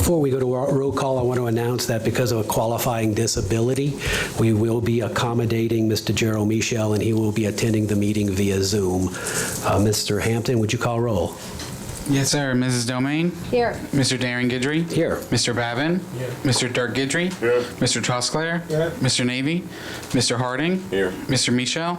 Before we go to our roll call, I want to announce that because of a qualifying disability, we will be accommodating Mr. Gerald Michel, and he will be attending the meeting via Zoom. Mr. Hampton, would you call roll? Yes, sir. Mrs. Domain? Here. Mr. Darren Guidry? Here. Mr. Babin? Here. Mr. Dirk Guidry? Here. Mr. Trosclair? Here. Mr. Navy? Mr. Harding? Here. Mr. Michel?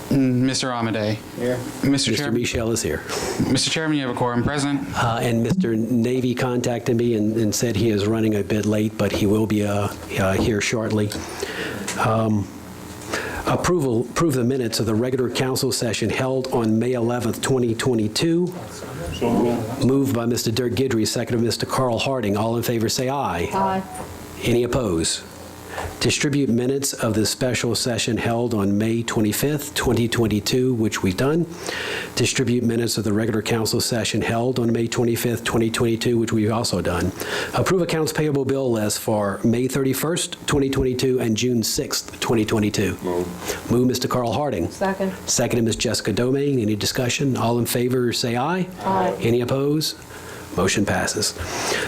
Mr. Amade? Here. Mr. Mr. Chairman? Michel is here. Mr. Chairman, you have a quorum present. And Mr. Navy contacted me and said he is running a bit late, but he will be here shortly. Approve the minutes of the regular council session held on May 11th, 2022. So moved. Moved by Mr. Dirk Guidry, seconded by Mr. Carl Harding. All in favor, say aye. Aye. Any opposed? Distribute minutes of the special session held on May 25th, 2022, which we've done. Distribute minutes of the regular council session held on May 25th, 2022, which we've also done. Approve accounts payable bill list for May 31st, 2022, and June 6th, 2022. Move Mr. Carl Harding. Second. Seconded Ms. Jessica Domain. Any discussion? All in favor, say aye. Aye. Any opposed? Motion passes.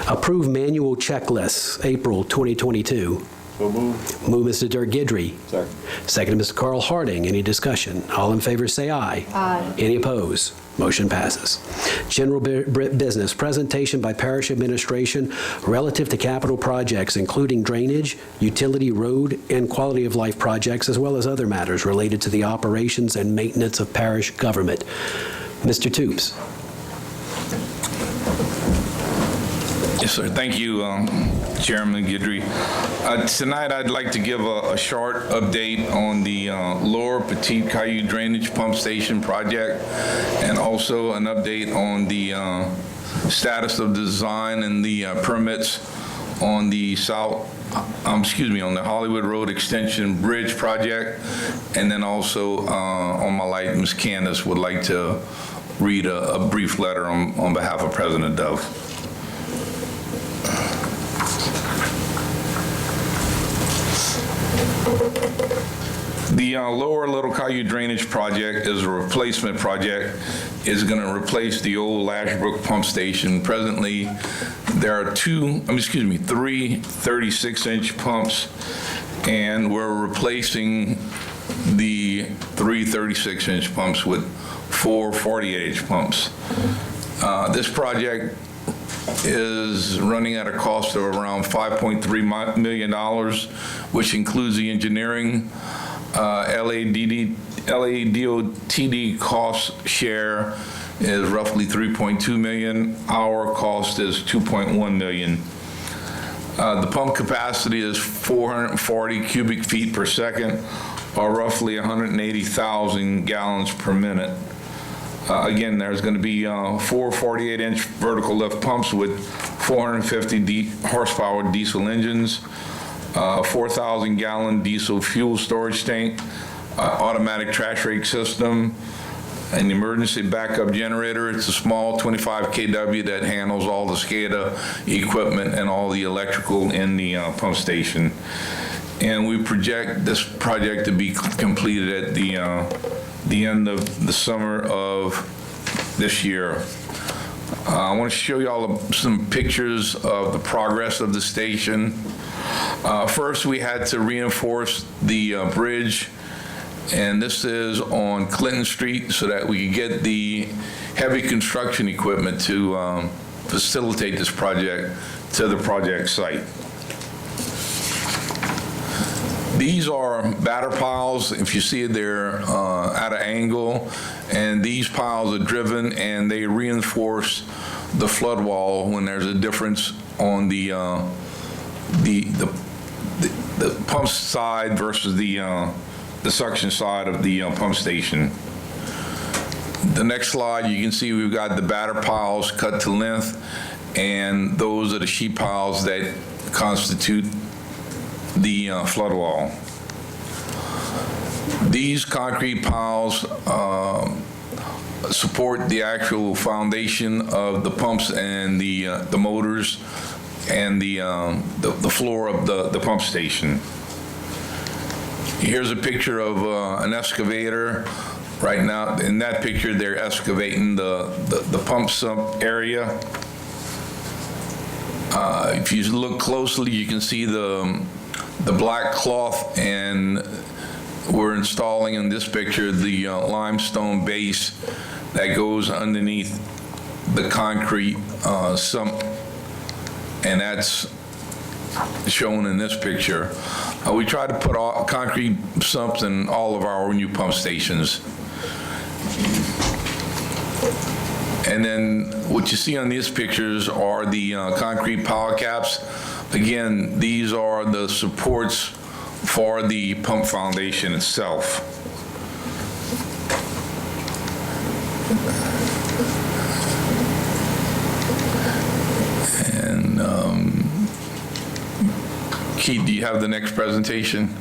Approve manual checklists, April 2022. So moved. Move Mr. Dirk Guidry. Second. Seconded Mr. Carl Harding. Any discussion? All in favor, say aye. Aye. Any opposed? Motion passes. General business, presentation by parish administration relative to capital projects, including drainage, utility, road, and quality of life projects, as well as other matters related to the operations and maintenance of parish government. Mr. Toops. Yes, sir. Thank you, Chairman Guidry. Tonight, I'd like to give a short update on the Lower Petite Caillou Drainage Pump Station project, and also an update on the status of design and the permits on the on the Hollywood Road Extension Bridge project, and then also on my light, Ms. Candace would like to read a brief letter on behalf of President Dove. The Lower Little Caillou Drainage Project is a replacement project. It's going to replace the old Lashbrook pump station. Presently, there are three 36-inch pumps, and we're replacing the three 36-inch pumps with four 48-inch pumps. This project is running at a cost of around $5.3 million, which includes the engineering, LADOTD cost share is roughly $3.2 million. Our cost is $2.1 million. The pump capacity is 440 cubic feet per second, or roughly 180,000 gallons per minute. Again, there's going to be four 48-inch vertical lift pumps with 450 horsepower diesel engines, 4,000-gallon diesel fuel storage tank, automatic trash rake system, an emergency backup generator. It's a small 25 kW that handles all the SCADA equipment and all the electrical in the pump station. And we project this project to be completed at the end of the summer of this year. I want to show you all some pictures of the progress of the station. First, we had to reinforce the bridge, and this is on Clinton Street, so that we could get the heavy construction equipment to facilitate this project to the project site. These are batter piles. If you see it, they're at an angle, and these piles are driven, and they reinforce the flood wall when there's a difference on the pump side versus the suction side of the pump station. The next slide, you can see we've got the batter piles cut to length, and those are the sheet piles that constitute the flood wall. These concrete piles support the actual foundation of the pumps and the motors and the floor of the pump station. Here's a picture of an excavator. Right now, in that picture, they're excavating the pump sump area. If you look closely, you can see the black cloth, and we're installing in this picture the limestone base that goes underneath the concrete sump, and that's shown in this picture. We try to put all concrete sumps in all of our new pump stations. And then what you see on these pictures are the concrete power caps. Again, these are the supports for the pump foundation itself. And Keith, do you have the next presentation?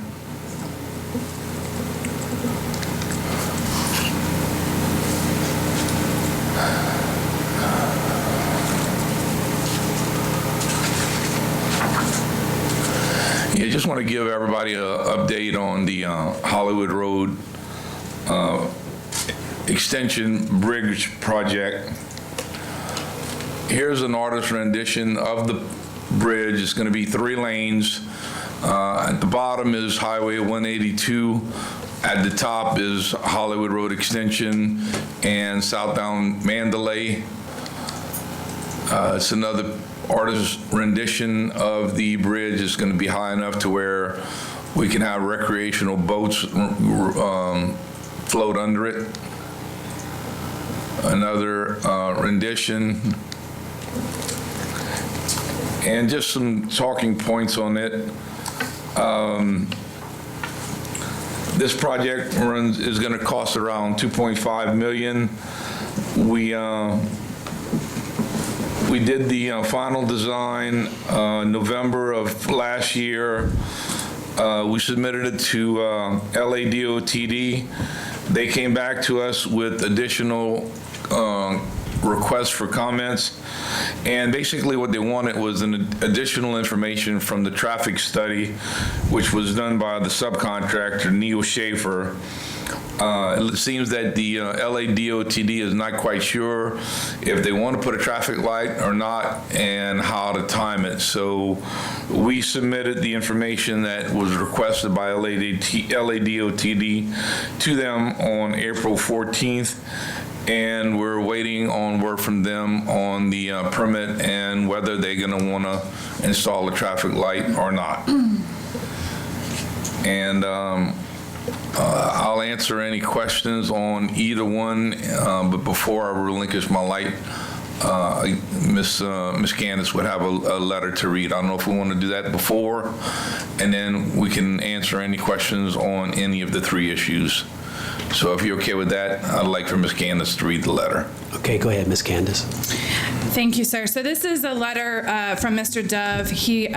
Yeah, I just want to give everybody an update on the Hollywood Road Extension Bridge project. Here's an artist rendition of the bridge. It's going to be 3 lanes. At the bottom is Highway 182. At the top is Hollywood Road Extension and southbound Mandalay. It's another artist rendition of the bridge. Is going to be high enough to where we can have recreational boats float under it. Another rendition. And just some talking points on it. This project is going to cost around $2.5 million. We did the final design November of last year. We submitted it to LADOTD. They came back to us with additional requests for comments, and basically what they wanted was an additional information from the traffic study, which was done by the subcontractor Neil Schaefer. It seems that the LADOTD is not quite sure if they want to put a traffic light or not and how to time it. So we submitted the information that was requested by LADOTD to them on April 14th. And we're waiting on word from them on the permit and whether they're going to want to install a traffic light or not. And I'll answer any questions on either one, but before I relinquish my light, Miss Candace would have a letter to read. I don't know if we want to do that before, and then we can answer any questions on any of the 3 issues. So if you're okay with that, I'd like for Ms. Candace to read the letter. Okay, go ahead, Ms. Candace. Thank you, sir. So this is a letter from Mr. Dove. He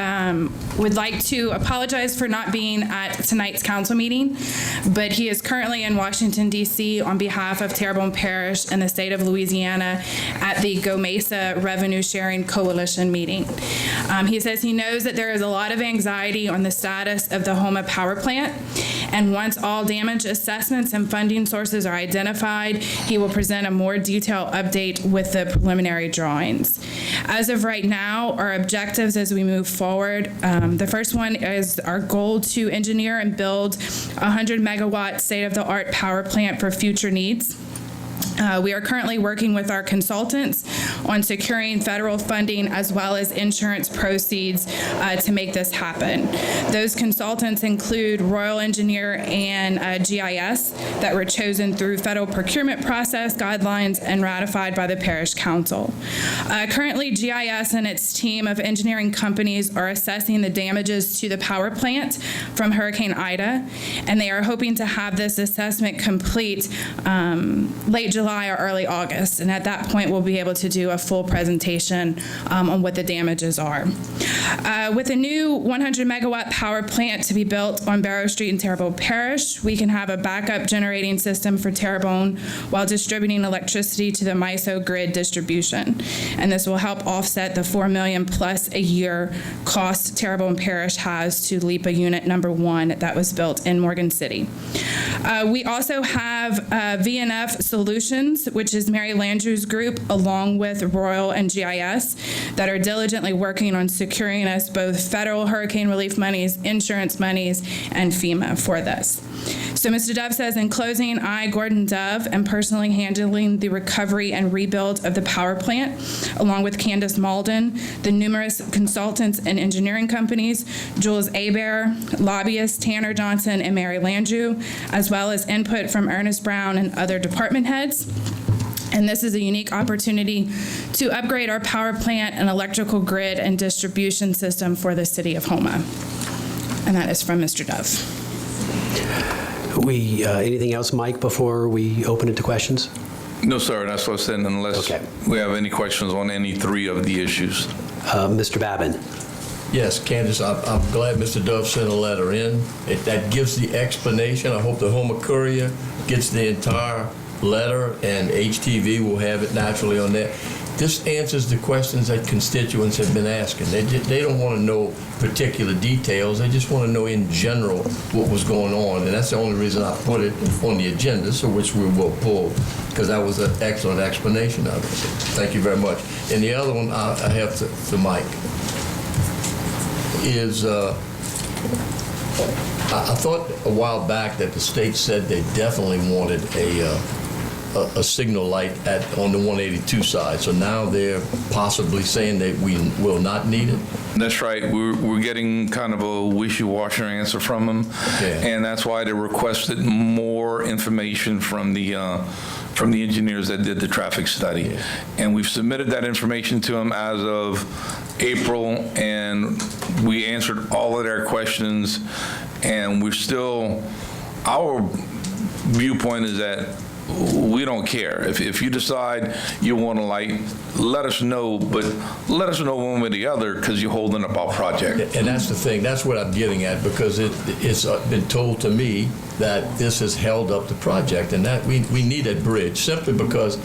would like to apologize for not being at tonight's council meeting, but he is currently in Washington, D.C. on behalf of Terrebonne Parish and the state of Louisiana at the Go Mesa Revenue Sharing Coalition meeting. He says he knows that there is a lot of anxiety on the status of the Houma power plant, and once all damage assessments and funding sources are identified, he will present a more detailed update with the preliminary drawings. As of right now, our objectives as we move forward, the first one is our goal to engineer and build a 100-megawatt state-of-the-art power plant for future needs. We are currently working with our consultants on securing federal funding as well as insurance proceeds to make this happen. Those consultants include Royal Engineer and GIS that were chosen through federal procurement process guidelines and ratified by the Parish Council. Currently, GIS and its team of engineering companies are assessing the damages to the power plant from Hurricane Ida, and they are hoping to have this assessment complete late July or early August, and at that point we'll be able to do a full presentation on what the damages are. With a new 100-megawatt power plant to be built on Barrow Street in Terrebonne Parish, we can have a backup generating system for Terrebonne while distributing electricity to the MISO grid distribution, and this will help offset the $4 million plus a year cost Terrebonne Parish has to LIPA Unit Number 1 that was built in Morgan City. We also have VNF Solutions, which is Mary Landrieu's group, along with with Royal and GIS that are diligently working on securing us both federal hurricane relief monies, insurance monies, and FEMA for this. So Mr. Dove says, in closing, I, Gordon Dove, am personally handling the recovery and rebuild of the power plant, along with Candace Malden, the numerous consultants and engineering companies, Jules Abear, lobbyists Tanner Johnson and Mary Landrew, as well as input from Ernest Brown and other department heads. And this is a unique opportunity to upgrade our power plant and electrical grid and distribution system for the city of Houma. And that is from Mr. Dove. Anything else, Mike, before we open it to questions? No, sir, that's what I said, unless Okay. we have any questions on any three of the issues. Mr. Babin? Yes, Candace, I'm glad Mr. Dove sent a letter in. That gives the explanation. I hope the Houma Courier gets the entire letter, and HTV will have it naturally on there. This answers the questions that constituents have been asking. They don't want to know particular details. They just want to know in general what was going on, and that's the only reason I put it on the agenda, so which we will pull, because that was an excellent explanation of it. So thank you very much. And the other one I have to Mike is I thought a while back that the state said they definitely wanted a signal light on the 182 side. So now they're possibly saying that we will not need it? That's right. We're getting kind of a wishy-washy answer from them. Okay. And that's why they requested more information from the engineers that did the traffic study. Yeah. And we've submitted that information to them as of April, and we answered all of their questions. And we're still, our viewpoint is that we don't care. If you decide you want a light, let us know, but let us know one way or the other, because you're holding up our project. And that's the thing. That's what I'm getting at, because it's been told to me that this has held up the project, and that we need a bridge, simply because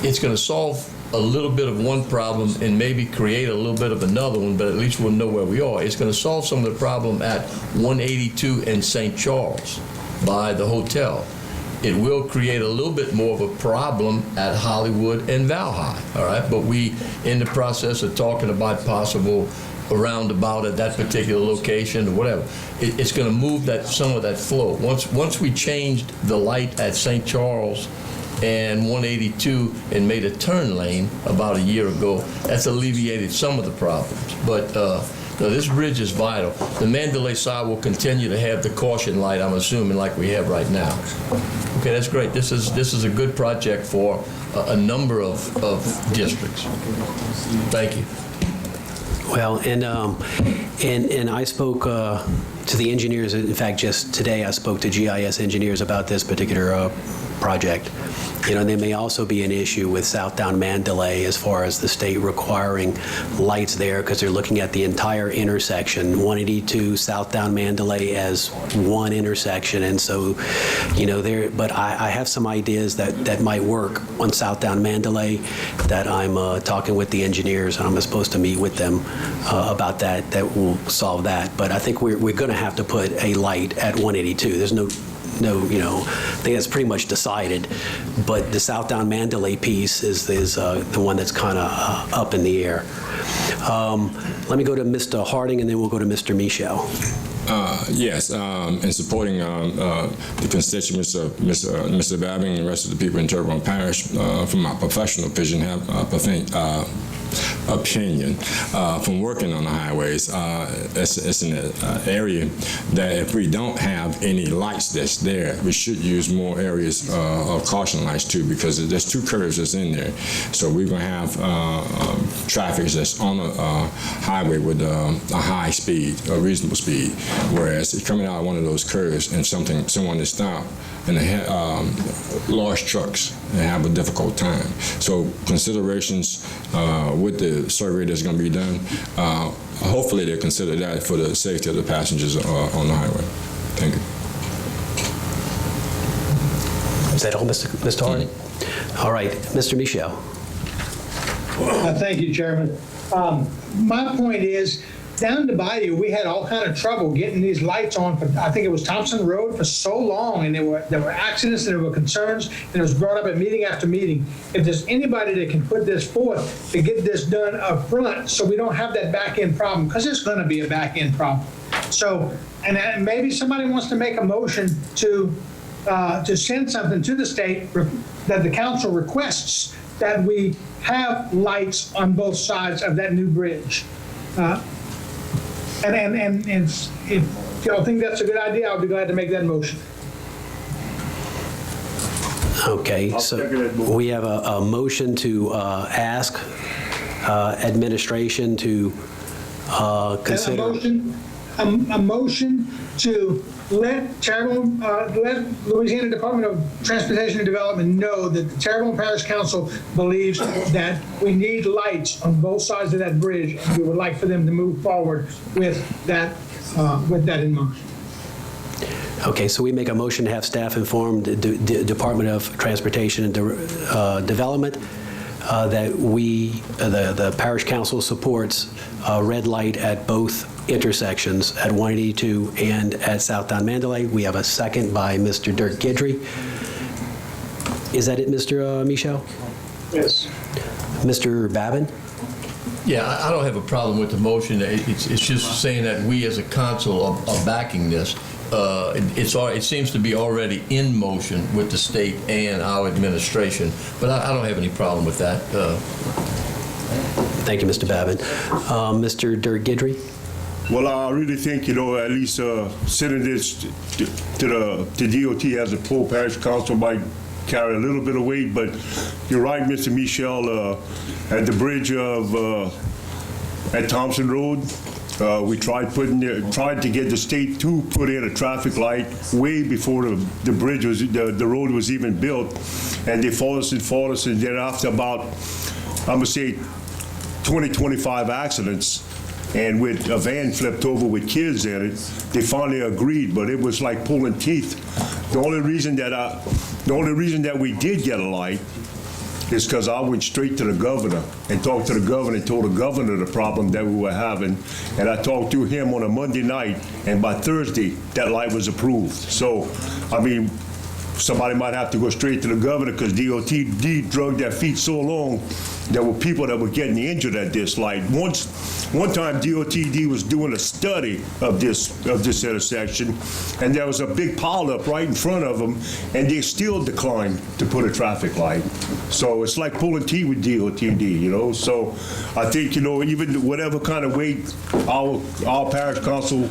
it's going to solve a little bit of one problem and maybe create a little bit of another one, but at least we'll know where we are. It's going to solve some of the problem at 182 in St. Charles by the hotel. It will create a little bit more of a problem at Hollywood and Valhalla, all right? But we, in the process of talking about possible roundabout at that particular location or whatever, it's going to move some of that flow. Once we changed the light at St. Charles and 182 and made a turn lane about a year ago, that's alleviated some of the problems. But no, this bridge is vital. The Mandalay side will continue to have the caution light, I'm assuming, like we have right now. Okay, that's great. This is a good project for a number of districts. Thank you. Well, and I spoke to the engineers. In fact, just today I spoke to GIS engineers about this particular project. You know, there may also be an issue with southbound Mandalay as far as the state requiring lights there, because they're looking at the entire intersection, 182 southbound Mandalay as one intersection. And so, you know, but I have some ideas that might work on southbound Mandalay that I'm talking with the engineers, and I'm supposed to meet with them about that will solve that. But I think we're going to have to put a light at 182. There's no, you know, I think that's pretty much decided. But the southbound Mandalay piece is the one that's kind of up in the air. Let me go to Mr. Harding, and then we'll go to Mr. Michaud. Yes, in supporting the constituents of Mr. Babin and the rest of the people in Terrebonne Parish, from my professional opinion, from working on the highways. It's an area that if we don't have any lights that's there, we should use more areas of caution lights too, because there's two curves that's in there. So we're going to have traffic that's on a highway with a high speed, a reasonable speed, whereas it's coming out of one of those curves and someone is stopped and they have large trucks and have a difficult time. So considerations with the survey that's going to be done, hopefully they'll consider that for the safety of the passengers on the highway. Thank you. Is that all, Mr. Harding? All right, Mr. Michaud. Thank you, Chairman. My point is, down the bayou, we had all kind of trouble getting these lights on for, I think it was Thompson Road, for so long, and there were accidents and there were concerns, and it was brought up at meeting after meeting. If there's anybody that can put this forth to get this done up front so we don't have that back end problem, because there's going to be a back end problem. So, and maybe somebody wants to make a motion to send something to the state that the council requests that we have lights on both sides of that new bridge. And if y'all think that's a good idea, I'll be glad to make that motion. Okay, so we have a motion to ask administration to consider. A motion to let Louisiana Department of Transportation and Development know that the Terrebonne Parish Council believes that we need lights on both sides of that bridge, and we would like for them to move forward with that in mind. Okay, so we make a motion to have staff inform the Department of Transportation and Development that the Parish Council supports a red light at both intersections at 182 and at Southdown Mandalay. We have a second by Mr. Dirk Guidry. Is that it, Mr. Michel? Yes. Mr. Babin? Yeah, I don't have a problem with the motion. It's just saying that we as a council are backing this. It seems to be already in motion with the state and our administration, but I don't have any problem with that. Thank you, Mr. Babin. Mr. Dirk Guidry? Well, I really think, at least sending this to DOT as a full parish council might carry a little bit of weight, but you're right, Mr. Michel, at the bridge at Thompson Road, we tried to get the state to put in a traffic light way before the bridge was, the road was even built, and they fought us, and then after about, I'm gonna say, 20, 25 accidents, and with a van flipped over with kids in it, they finally agreed, but it was like pulling teeth. The only reason that we did get a light is because I went straight to the governor and talked to the governor and told the governor the problem that we were having, and I talked to him on a Monday night, and by Thursday, that light was approved. So, I mean, somebody might have to go straight to the governor because DOT dragged their feet so long. There were people that were getting injured at this light. One time DOTD was doing a study of this intersection, and there was a big pileup right in front of them, and they still declined to put a traffic light. So it's like pulling teeth with DOTD, So I think, even whatever kind of weight our parish council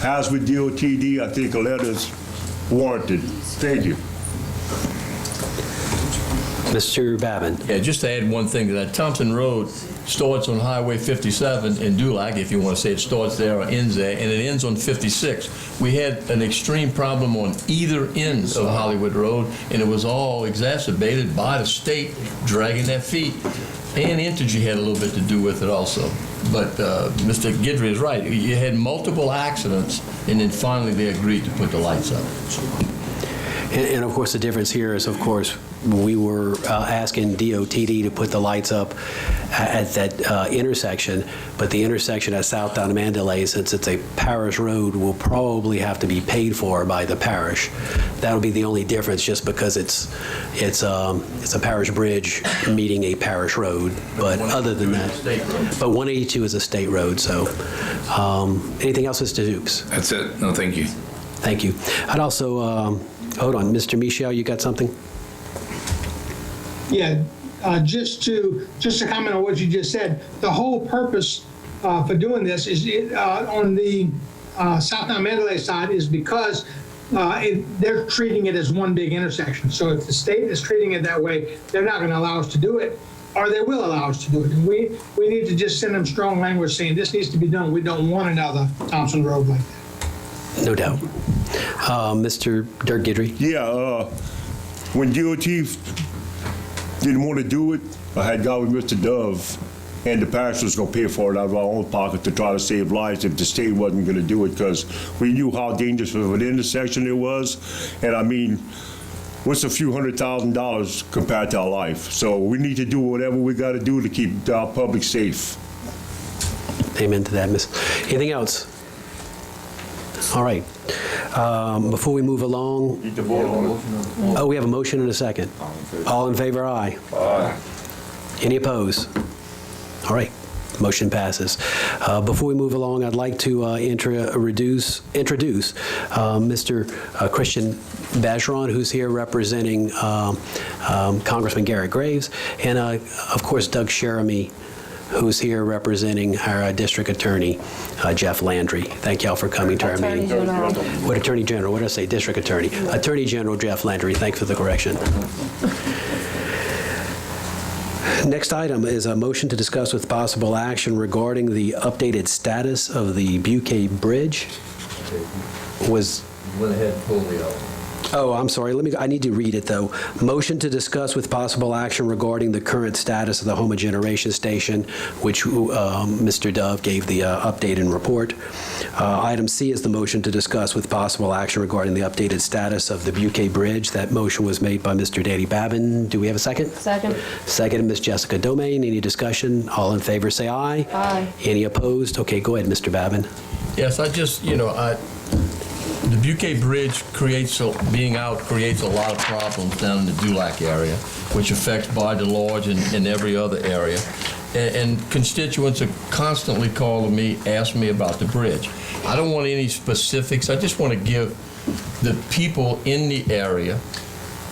has with DOTD, I think a letter is warranted. Thank you. Mr. Babin? Yeah, just to add one thing to that, Thompson Road starts on Highway 57 in Dulac, if you want to say it starts there or ends there, and it ends on 56. We had an extreme problem on either end of Hollywood Road, and it was all exacerbated by the state dragging their feet. And Entergy had a little bit to do with it also. But Mr. Guidry is right. You had multiple accidents, and then finally they agreed to put the lights up. And of course, the difference here is, of course, we were asking DOTD to put the lights up at that intersection, but the intersection at Southdown Mandalay, since it's a parish road, will probably have to be paid for by the parish. That'll be the only difference, just because it's a parish bridge meeting a parish road. But other than that, but 182 is a state road. So, anything else, Mr. Dukes? That's it. No, thank you. Thank you. I'd also hold on, Mr. Michel, you got something? Yeah, just to comment on what you just said, the whole purpose for doing this is on the Southdown Mandalay side is because they're treating it as one big intersection. So if the state is treating it that way, they're not going to allow us to do it, or they will allow us to do it. And we need to just send them strong language saying this needs to be done. We don't want another Thompson Road like that. No doubt. Mr. Dirk Guidry? Yeah, when DOT didn't want to do it, I had got with Mr. Dove, and the parish was going to pay for it out of our own pocket to try to save lives if the state wasn't going to do it, because we knew how dangerous of an intersection it was. And I mean, what's a few $100,000 compared to our life? So we need to do whatever we got to do to keep our public safe. Amen to that, miss. Anything else? All right. Before we move along. Oh, we have a motion and a second. All in favor, aye. Aye. Any opposed? All right. Motion passes. Before we move along, I'd like to introduce Mr. Christian Bergeron, who's here representing Congressman Garrett Graves, and of course Doug Sheremy, who's here representing our district attorney, Jeff Landry. Thank y'all for coming to our meeting. What Attorney General? What did I say? District Attorney. Attorney General Jeff Landry. Thanks for the correction. Next item is a motion to discuss with possible action regarding the updated status of the Butte Bridge. Went ahead and pulled the Oh, I'm sorry. I need to read it, though. Motion to discuss with possible action regarding the current status of the Houma Generation Station, which Mr. Dove gave the update and report. Item C is the motion to discuss with possible action regarding the updated status of the Butte Bridge. That motion was made by Mr. Danny Babin. Do we have a second? Second. Second, Ms. Jessica Domain. Any discussion? All in favor, say aye. Aye. Any opposed? Okay, go ahead, Mr. Babin. Yes, the Butte Bridge creates a lot of problems down in the Dulac area, which affects Bar de Lodge and every other area. And constituents are constantly calling me, asking me about the bridge. I don't want any specifics. I just want to give the people in the area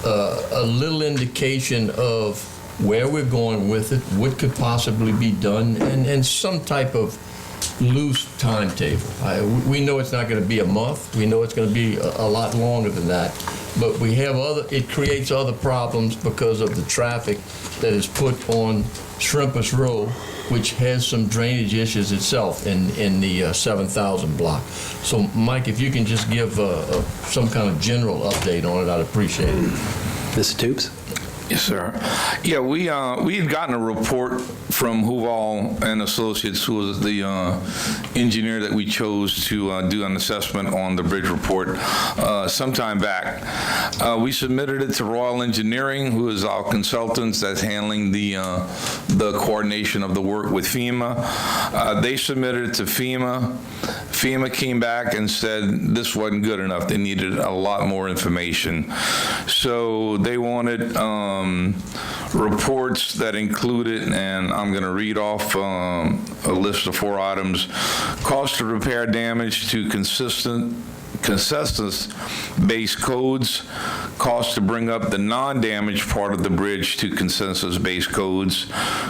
a little indication of where we're going with it, what could possibly be done, and some type of loose timetable. We know it's not going to be a month. We know it's going to be a lot longer than that. But it creates other problems because of the traffic that is put on Shrimpers Road, which has some drainage issues itself in the 7,000 block. So, Mike, if you can just give some kind of general update on it, I'd appreciate it. Mr. Toops? Yes, sir. Yeah, we had gotten a report from Huval and Associates, who was the engineer that we chose to do an assessment on the bridge report sometime back. We submitted it to Royal Engineering, who is our consultants that's handling the coordination of the work with FEMA. They submitted it to FEMA. FEMA came back and said this wasn't good enough. They needed a lot more information. So they wanted reports that included, and I'm going to read off a list of 4 items: cost to repair damage to consensus-based codes, cost to bring up the non-damaged part of the bridge to consensus-based codes,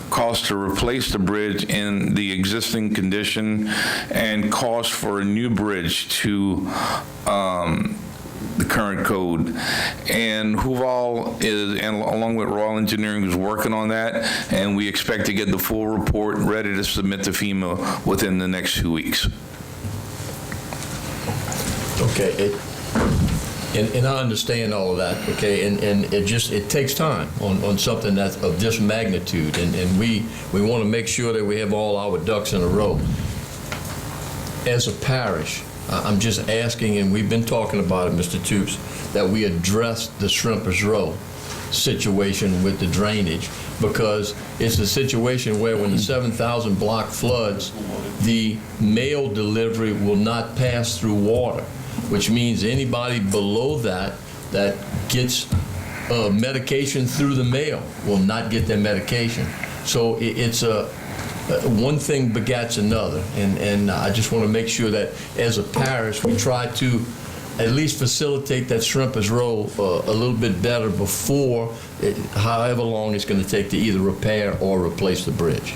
cost to replace the bridge in the existing condition, and cost for a new bridge to the current code. And Huval is, and along with Royal Engineering, is working on that, and we expect to get the full report ready to submit to FEMA within the next 2 weeks. Okay, and I understand all of that, okay, and it takes time on something that's of this magnitude, and we want to make sure that we have all our ducks in a row. As a parish, I'm just asking, and we've been talking about it, Mr. Toops, that we address the Shrimpers Row situation with the drainage, because it's a situation where when the 7,000 block floods, the mail delivery will not pass through water, which means anybody below that gets medication through the mail will not get their medication. So it's one thing begats another, and I just want to make sure that as a parish we try to at least facilitate that Shrimpers Row a little bit better before however long it's going to take to either repair or replace the bridge.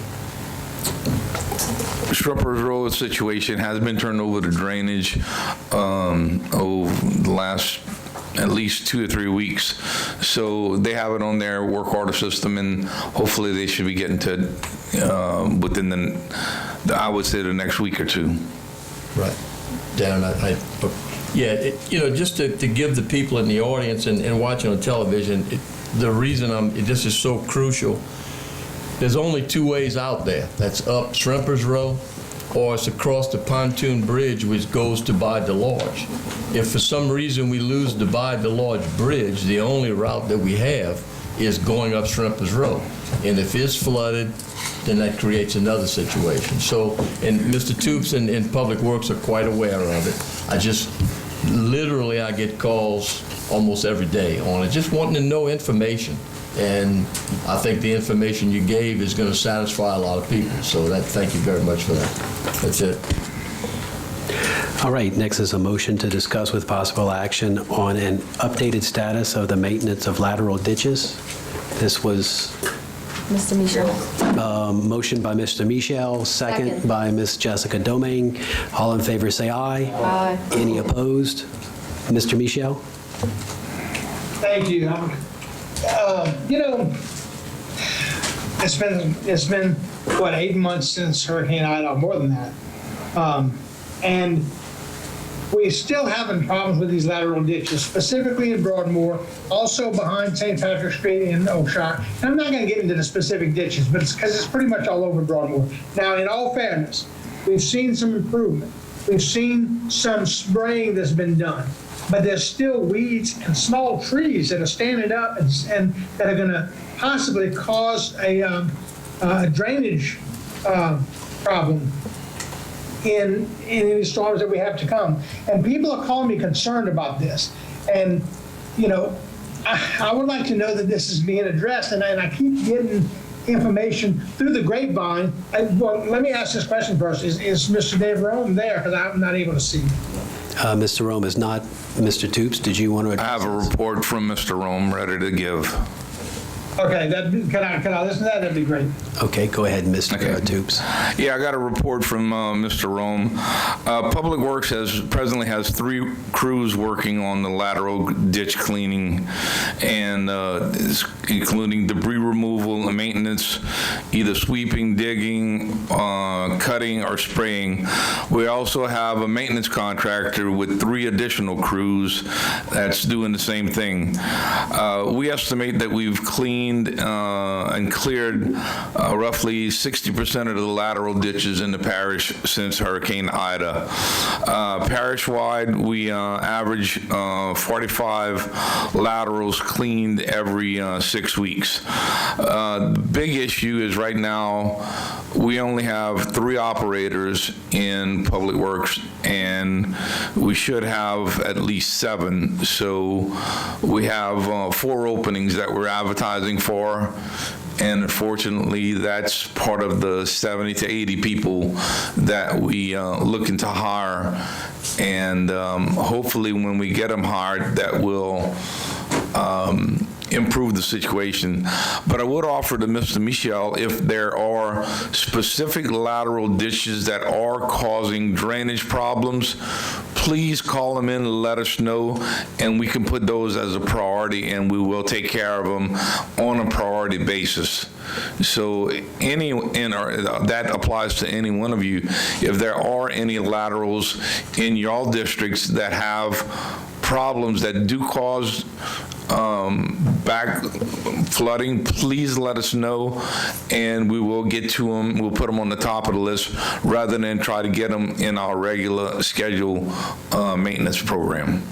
Shrimpers Road situation has been turned over to drainage over the last at least 2 or 3 weeks. So they have it on their work order system, and hopefully they should be getting to it within I would say the next week or 2. Right. Darren, just to give the people in the audience and watching on television, the reason this is so crucial, there's only 2 ways out there. That's up Shrimpers Row, or it's across the pontoon bridge, which goes to Bar de Lodge. If for some reason we lose the Bar de Lodge bridge, the only route that we have is going up Shrimpers Road. And if it's flooded, then that creates another situation. So, and Mr. Toops and Public Works are quite aware of it. I get calls almost every day on it, just wanting to know information. And I think the information you gave is going to satisfy a lot of people. So thank you very much for that. That's it. All right, next is a motion to discuss with possible action on an updated status of the maintenance of lateral ditches. This was Mr. Michel. motion by Mr. Michel, second by Ms. Jessica Domingue. All in favor say aye. Aye. Any opposed? Mr. Michel? Thank you. It's been what, 8 months since Hurricane Ida, more than that, and we still having problems with these lateral ditches, specifically in Broadmoor, also behind St. Patrick's Street in Oakshire. And I'm not going to get into the specific ditches, but it's because it's pretty much all over Broadmoor. Now, in all fairness, we've seen some improvement. We've seen some spraying that's been done. But there's still weeds and small trees that are standing up and that are going to possibly cause a drainage problem in any storms that we have to come. And people are calling me concerned about this. And, I would like to know that this is being addressed. And I keep getting information through the grapevine. Well, let me ask this question first. Is Mr. Dave Rome there? Because I'm not able to see. Mr. Rome is not. Mr. Toops, did you want to address I have a report from Mr. Rome ready to give. Okay, can I listen to that? That'd be great. Okay, go ahead, Mr. Okay. Toops. Yeah, I got a report from Mr. Rome. Public Works presently has 3 crews working on the lateral ditch cleaning, and including debris removal and maintenance, either sweeping, digging, cutting, or spraying. We also have a maintenance contractor with 3 additional crews that's doing the same thing. We estimate that we've cleaned and cleared roughly 60% of the lateral ditches in the parish since Hurricane Ida. Parish-wide, we average 45 laterals cleaned every 6 weeks. The big issue is right now we only have 3 operators in Public Works, and we should have at least 7. So we have 4 openings that we're advertising for, and unfortunately, that's part of the 70 to 80 people that we looking to hire. And hopefully, when we get them hired, that will improve the situation. But I would offer to Mr. Michel, if there are specific lateral ditches that are causing drainage problems, please call them in and let us know, and we can put those as a priority, and we will take care of them on a priority basis. So that applies to any one of you. If there are any laterals in your districts that have problems that do cause back flooding, please let us know, and we will get to them. We'll put them on the top of the list rather than try to get them in our regular schedule maintenance program.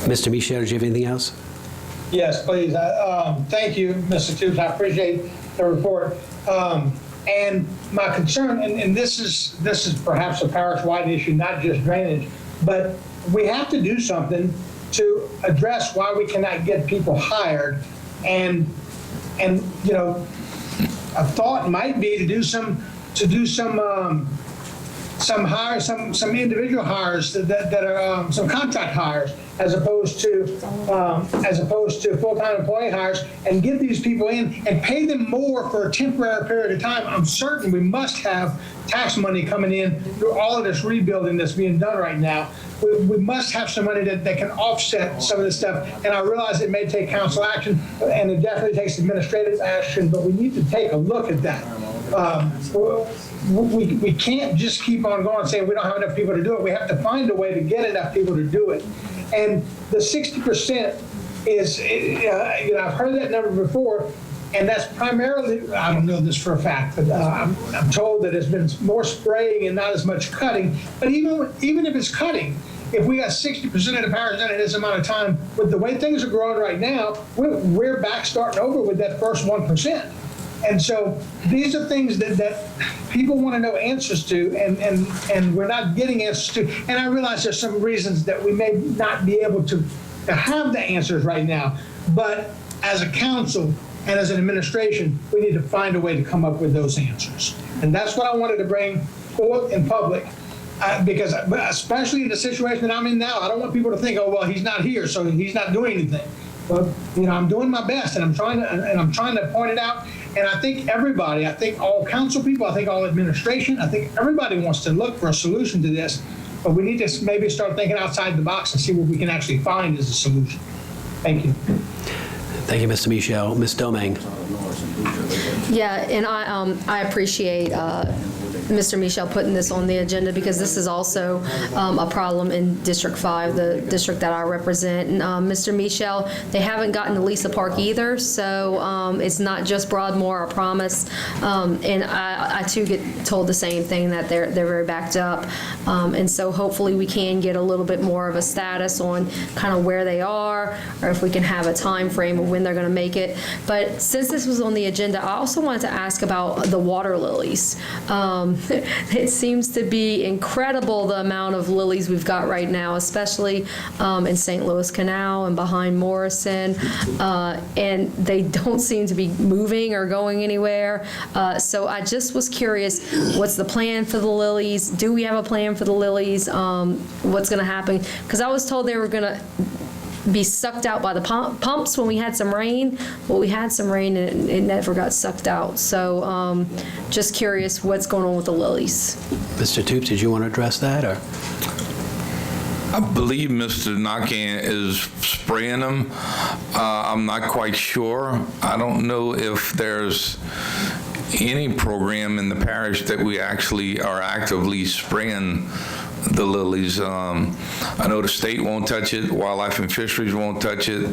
Mr. Michel, do you have anything else? Yes, please. Thank you, Mr. Toops. I appreciate the report. And my concern, and this is perhaps a parish-wide issue, not just drainage, but we have to do something to address why we cannot get people hired. And a thought might be to do some hires, some individual hires that are some contract hires, as opposed to full-time employee hires, and get these people in and pay them more for a temporary period of time. I'm certain we must have tax money coming in through all of this rebuilding that's being done right now. We must have some money that can offset some of this stuff. And I realize it may take council action, and it definitely takes administrative action, but we need to take a look at that. We can't just keep on going saying we don't have enough people to do it. We have to find a way to get enough people to do it. And the 60% is, I've heard that number before, and that's primarily, I don't know this for a fact, but I'm told that it's been more spraying and not as much cutting. But even if it's cutting, if we got 60% of the parish done in this amount of time, with the way things are growing right now, we're back starting over with that first 1%. And so these are things that people want to know answers to, and we're not getting answers to. And I realize there's some reasons that we may not be able to have the answers right now. But as a council and as an administration, we need to find a way to come up with those answers. And that's what I wanted to bring forth in public. Because especially in the situation that I'm in now, I don't want people to think, oh, well, he's not here, so he's not doing anything. Well, I'm doing my best, and I'm trying to point it out. And I think everybody, I think all council people, I think all administration, I think everybody wants to look for a solution to this. But we need to maybe start thinking outside the box and see what we can actually find as a solution. Thank you. Thank you, Mr. Michel. Ms. Domingue. Yeah, and I appreciate Mr. Michel putting this on the agenda, because this is also a problem in District 5, the district that I represent. And Mr. Michel, they haven't gotten to Lisa Park either, so it's not just Broadmoor, I promise. And I too get told the same thing, that they're very backed up. And so hopefully we can get a little bit more of a status on kind of where they are, or if we can have a time frame of when they're going to make it. But since this was on the agenda, I also wanted to ask about the water lilies. It seems to be incredible the amount of lilies we've got right now, especially in St. Louis Canal and behind Morrison, and they don't seem to be moving or going anywhere. So I just was curious, what's the plan for the lilies? Do we have a plan for the lilies? What's going to happen? Because I was told they were going to be sucked out by the pumps when we had some rain. Well, we had some rain and it never got sucked out. So just curious what's going on with the lilies. Mr. Toops, did you want to address that? Or? I believe Mr. Nakan is spraying them. I'm not quite sure. I don't know if there's any program in the parish that we actually are actively spraying the lilies. I know the state won't touch it, Wildlife and Fisheries won't touch it.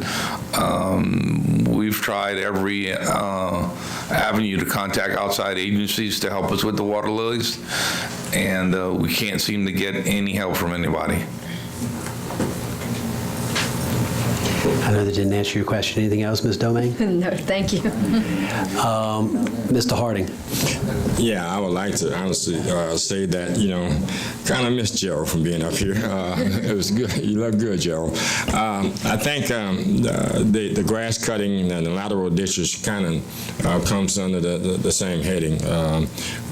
We've tried every avenue to contact outside agencies to help us with the water lilies, and we can't seem to get any help from anybody. I know that didn't answer your question. Anything else, Ms. Domingue? No, thank you. Mr. Harding. Yeah, I would like to honestly say that, kind of miss Gerald from being up here. It was good. You look good, Gerald. I think the grass cutting and the lateral ditches kind of comes under the same heading.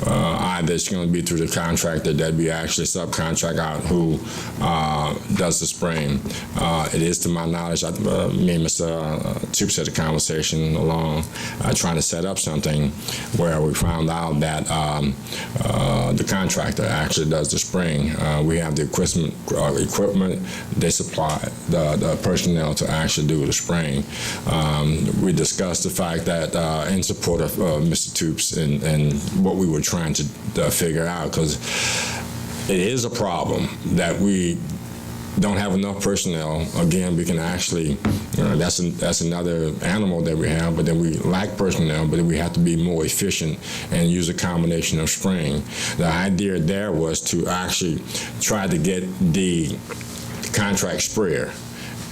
Either it's going to be through the contractor that we actually subcontract out who does the spraying. It is, to my knowledge, me and Mr. Toops had a conversation along trying to set up something where we found out that the contractor actually does the spraying. We have the equipment. They supply the personnel to actually do the spraying. We discussed the fact that in support of Mr. Toops and what we were trying to figure out, because it is a problem that we don't have enough personnel. Again, we can actually, that's another animal that we have, but then we lack personnel, but then we have to be more efficient and use a combination of spraying. The idea there was to actually try to get the contract sprayer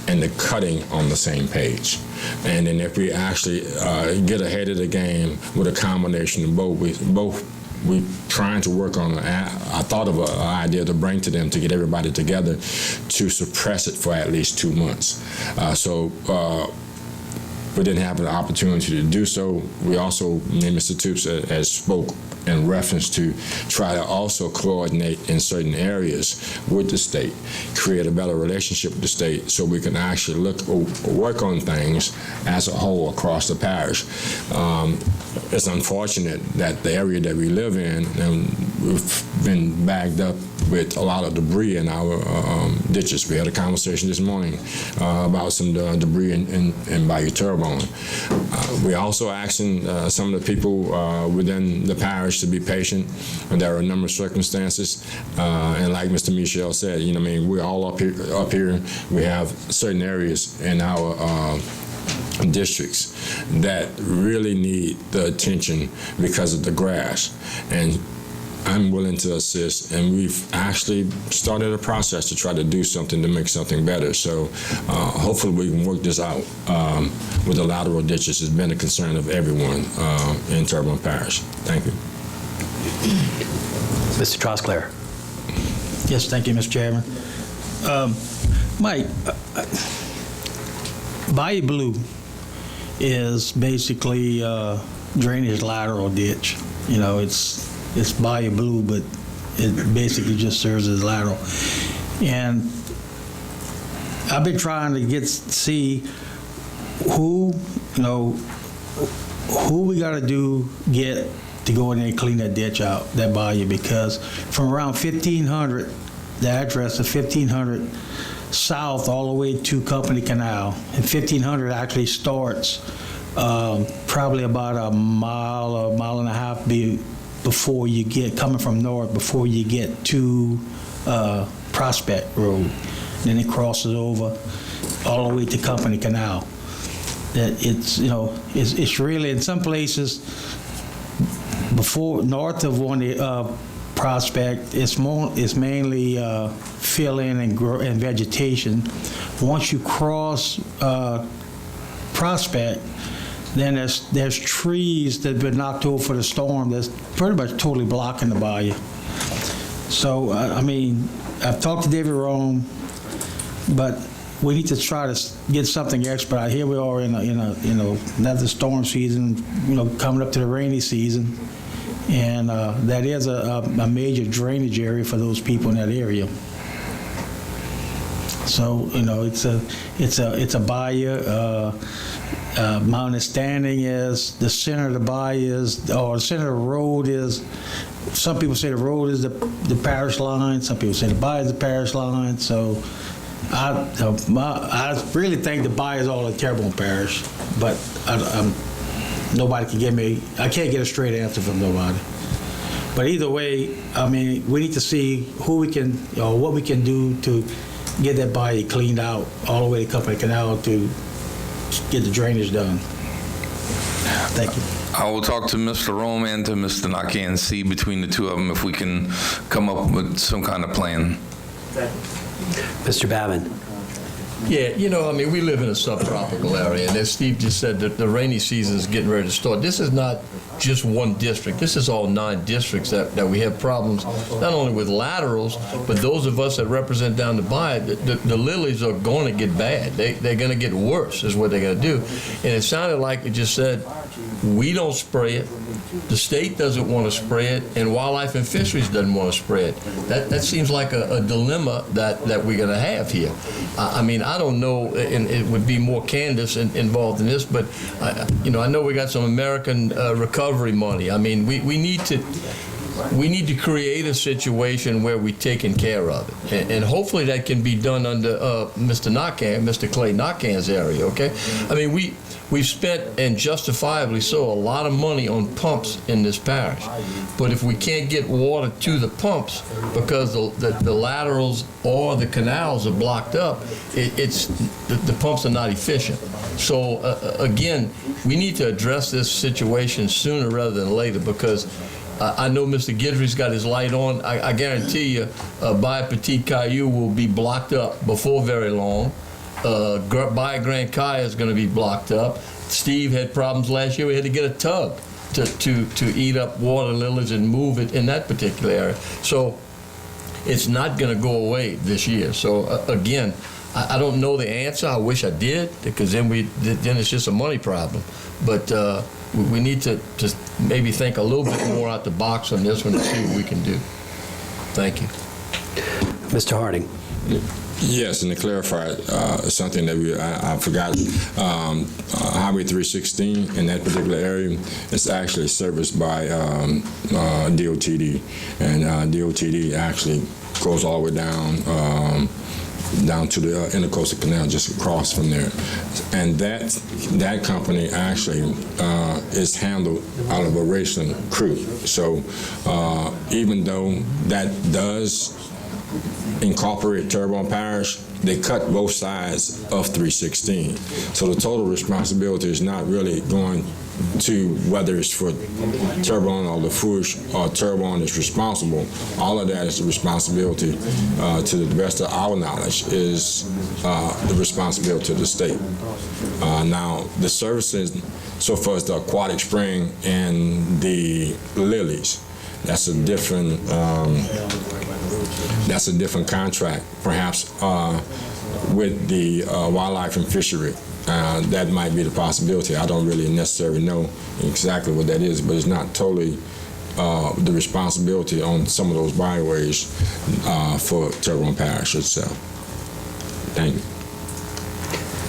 and the cutting on the same page. And then if we actually get ahead of the game with a combination of both, we're trying to work on, I thought of an idea to bring to them to get everybody together to suppress it for at least 2 months. So we didn't have an opportunity to do so. We also, me and Mr. Toops has spoke in reference to try to also coordinate in certain areas with the state, create a better relationship with the state so we can actually work on things as a whole across the parish. It's unfortunate that the area that we live in, and we've been bagged up with a lot of debris in our ditches. We had a conversation this morning about some debris in Bayou Terrebonne. We also asking some of the people within the parish to be patient. And there are a number of circumstances, and like Mr. Michel said, we're all up here. We have certain areas in our districts that really need the attention because of the grass. And I'm willing to assist, and we've actually started a process to try to do something to make something better. So hopefully we can work this out with the lateral ditches. It's been a concern of everyone in Terrebonne Parish. Thank you. Mr. Trosclair. Yes, thank you, Mr. Chairman. Mike, Bayou Blue is basically drainage lateral ditch. You know, it's Bayou Blue, but it basically just serves as lateral. And I've been trying to see who we got to get to go in there and clean that ditch out, that bayou, because from around 1500, the address of 1500 south all the way to Company Canal, and 1500 actually starts probably about a mile and a half before you get, coming from north, before you get to Prospect Road. Then it crosses over all the way to Company Canal. That it's really, in some places, before north of Prospect, it's mainly fill-in and vegetation. Once you cross Prospect, then there's trees that have been knocked over for the storm that's pretty much totally blocking the bayou. So I mean, I've talked to David Rome, but we need to try to get something expedited. Here we are in another storm season, coming up to the rainy season. And that is a major drainage area for those people in that area. So it's a bayou. My understanding is the center of the bayou the center of the road is. Some people say the road is the parish line. Some people say the bayou is the parish line. So I really think the bayou is all in Terrebonne Parish, but nobody can give me, I can't get a straight answer from nobody. But either way, I mean, we need to see who we can, what we can do to get that bayou cleaned out all the way to Company Canal to get the drainage done. Thank you. I will talk to Mr. Rome and to Mr. Naki and see between the two of them if we can come up with some kind of plan. Mr. Babin. Yeah, I mean, we live in a subtropical area, and as Steve just said, the rainy season is getting ready to start. This is not just one district. This is all 9 districts that we have problems, not only with laterals, but those of us that represent down the bayou, the lilies are going to get bad. They're going to get worse is what they're going to do. And it sounded like it just said, we don't spray it, the state doesn't want to spray it, and Wildlife and Fisheries doesn't want to spray it. That seems like a dilemma that we're going to have here. I mean, I don't know, and it would be more Candace involved in this, but I know we got some American recovery money. I mean, we need to create a situation where we're taking care of it, and hopefully that can be done under Mr. Clay Nakan's area. Okay, I mean we've spent, and justifiably so, a lot of money on pumps in this parish, but if we can't get water to the pumps because the laterals or the canals are blocked up, the pumps are not efficient. So again, we need to address this situation sooner rather than later, because I know Mr. Guidry's got his light on. I guarantee you, Bayou Petit Caillou will be blocked up before very long. Bayou Grand Kaya is going to be blocked up. Steve had problems last year. We had to get a tug to eat up water lilies and move it in that particular area. So it's not going to go away this year. So again, I don't know the answer. I wish I did, because then it's just a money problem. But we need to just maybe think a little bit more out the box on this one and see what we can do. Thank you. Mr. Harding. Yes, and to clarify something that I forgot, Highway 316 in that particular area is actually serviced by DOTD, and DOTD actually goes all the way down to the Intercoastal Canal, just across from there. And that company actually is handled out of a Raceland crew. So even though that does incorporate Terrebonne Parish, they cut both sides of 316. So the total responsibility is not really going to whether it's for Terrebonne or Lafourche or Terrebonne is responsible, all of that is the responsibility, to the best of our knowledge, is the responsibility of the state. Now, the services, so far as the aquatic spring and the lilies, that's a different contract, perhaps with the wildlife and fishery. That might be the possibility. I don't really necessarily know exactly what that is, but it's not totally the responsibility on some of those byways for Terrebonne Parish itself. Thank you.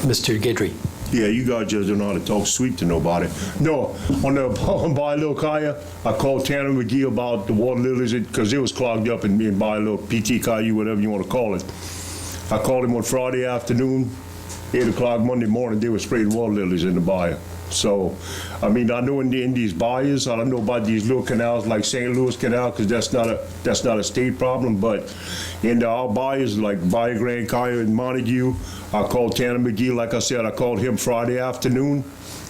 Mr. Guidry. Yeah, you guys just don't know how to talk sweet to nobody. No, on Bayou Kaya, I called Tanner McGee about the water lilies because it was clogged up in Bayou, PT Caillou, whatever you want to call it. I called him on Friday afternoon, 8 o'clock Monday morning, they were spraying water lilies in the bayou. So, I mean, I know in these bayous, I don't know about these little canals like St. Louis Canal, because that's not a state problem, but in our bayous like Bayou Grand Kaya and Montague, I called Tanner McGee, like I said, I called him Friday afternoon.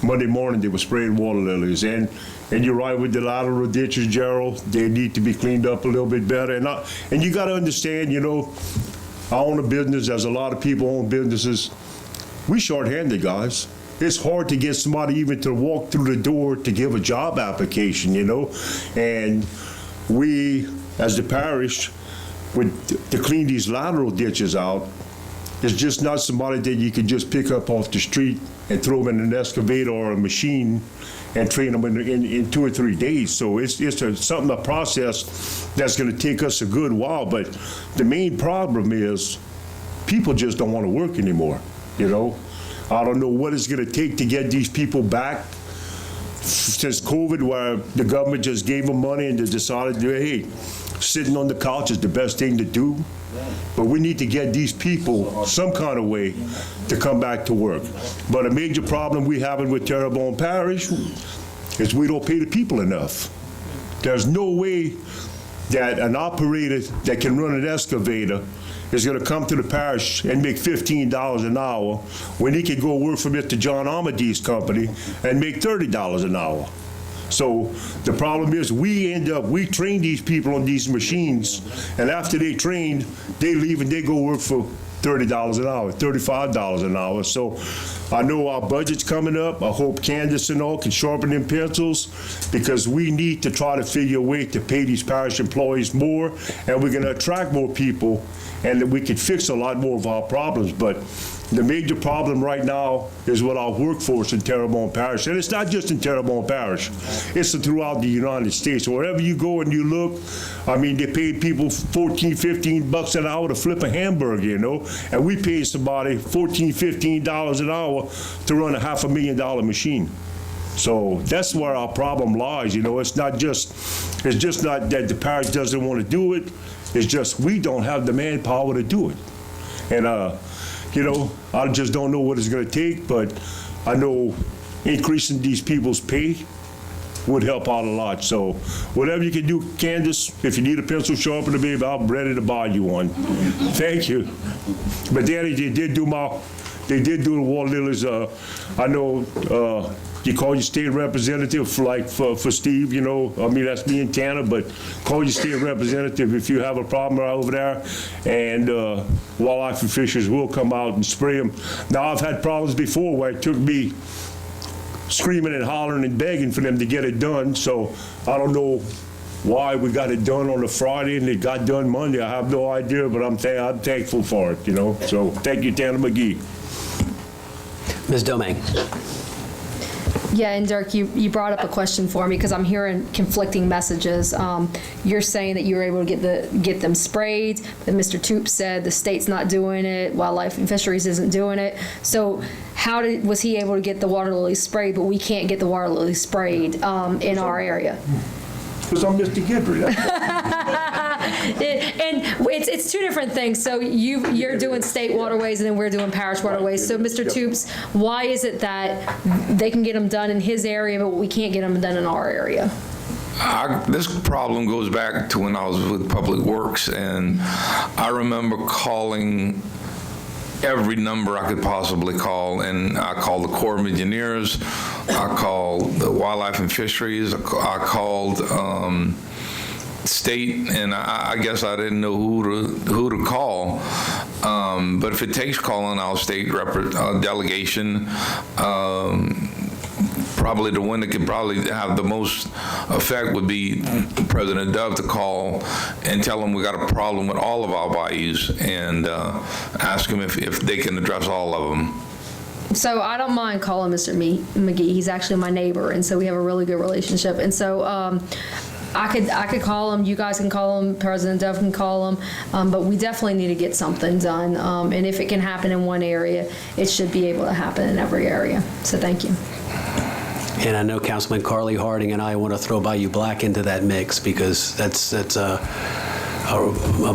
Monday morning, they were spraying water lilies. And you're right with the lateral ditches, Gerald, they need to be cleaned up a little bit better. And you got to understand, you know, I own a business, there's a lot of people own businesses. We short-handed, guys. It's hard to get somebody even to walk through the door to give a job application, you know? And we, as the parish, to clean these lateral ditches out, it's just not somebody that you can just pick up off the street and throw them in an excavator or a machine and train them in 2 or 3 days. So it's a process that's going to take us a good while. But the main problem is people just don't want to work anymore, you know? I don't know what it's going to take to get these people back since COVID, where the government just gave them money and they decided, hey, sitting on the couch is the best thing to do. But we need to get these people some kind of way to come back to work. But a major problem we have with Terrebonne Parish is we don't pay the people enough. There's no way that an operator that can run an excavator is going to come to the parish and make $15 an hour when he can go work for Mr. John Amadee's company and make $30 an hour. So the problem is we train these people on these machines, and after they train, they leave and they go work for $30 an hour, $35 an hour. So I know our budget's coming up. I hope Candace and all can sharpen them pencils, because we need to try to figure a way to pay these parish employees more, and we're going to attract more people, and that we could fix a lot more of our problems. But the major problem right now is with our workforce in Terrebonne Parish. And it's not just in Terrebonne Parish. It's throughout the United States. Wherever you go and you look, I mean, they pay people $14, $15 an hour to flip a hamburger, you know? And we pay somebody $14, $15 an hour to run a $500,000 machine. So that's where our problem lies, you know? It's just not that the parish doesn't want to do it. It's just we don't have the manpower to do it. And, you know, I just don't know what it's going to take, but I know increasing these people's pay would help out a lot. So whatever you can do, Candace, if you need a pencil sharpener, baby, I'm ready to buy you one. Thank you. But Danny, they did do the water lilies. I know you call your state representative for Steve, you know, I mean, that's me and Tanner, but call your state representative if you have a problem right over there, and wildlife and fisheries will come out and spray them. Now, I've had problems before where it took me screaming and hollering and begging for them to get it done, so I don't know why we got it done on a Friday and it got done Monday. I have no idea, but I'm thankful for it, you know. So thank you, Tanner McGee. Ms. Domingue. Yeah, and Dirk, you brought up a question for me because I'm hearing conflicting messages. You're saying that you were able to get them sprayed, but Mr. Toop said the state's not doing it, Wildlife and Fisheries isn't doing it. So how was he able to get the water lilies sprayed, but we can't get the water lilies sprayed in our area? Because I'm Mr. Guidry. And it's two different things. So you're doing state waterways and then we're doing parish waterways. So Mr. Toops, why is it that they can get them done in his area, but we can't get them done in our area? This problem goes back to when I was with Public Works, and I remember calling every number I could possibly call, and I called the Corps of Engineers, I called the Wildlife and Fisheries, I called state, and I guess I didn't know who to call. But if it takes calling our state delegation, probably the one that could probably have the most effect would be President Dove, to call and tell him we got a problem with all of our bayous, and ask him if they can address all of them. So I don't mind calling Mr. McGee. He's actually my neighbor, and so we have a really good relationship. And so I could call him. You guys can call him. President Dove can call him. But we definitely need to get something done. And if it can happen in one area, it should be able to happen in every area. So thank you. And I know Councilman Carly Harding and I want to throw Bayou Black into that mix, because that's a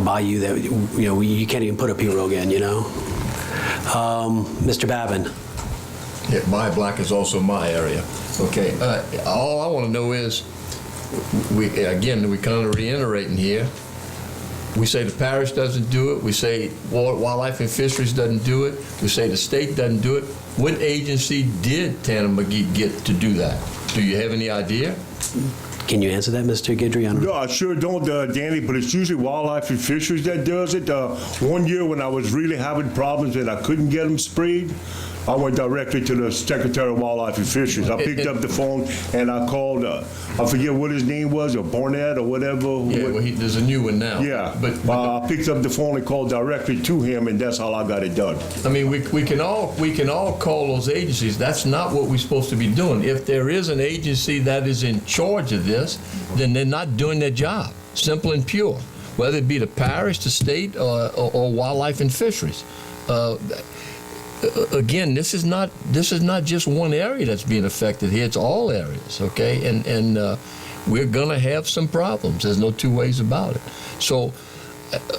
bayou that, you can't even put a pirogue in, Mr. Babin. Yeah, Bayou Black is also my area. Okay, all I want to know is, we kind of reiterating here, we say the parish doesn't do it, we say Wildlife and Fisheries doesn't do it, we say the state doesn't do it. What agency did Tanner McGee get to do that? Do you have any idea? Can you answer that, Mr. Guidry? No, I sure don't, Danny, but it's usually Wildlife and Fisheries that does it. One year when I was really having problems and I couldn't get them sprayed, I went directly to the Secretary of Wildlife and Fisheries. I picked up the phone and I called, I forget what his name was, or Barnett or whatever. Yeah, well, there's a new one now. Yeah, but I picked up the phone and called directly to him, and that's how I got it done. I mean, we can all call those agencies. That's not what we're supposed to be doing. If there is an agency that is in charge of this, then they're not doing their job. Simple and pure. Whether it be the parish, the state, or Wildlife and Fisheries. Again, this is not just one area that's being affected here. It's all areas, okay? And we're gonna have some problems. There's no two ways about it. So,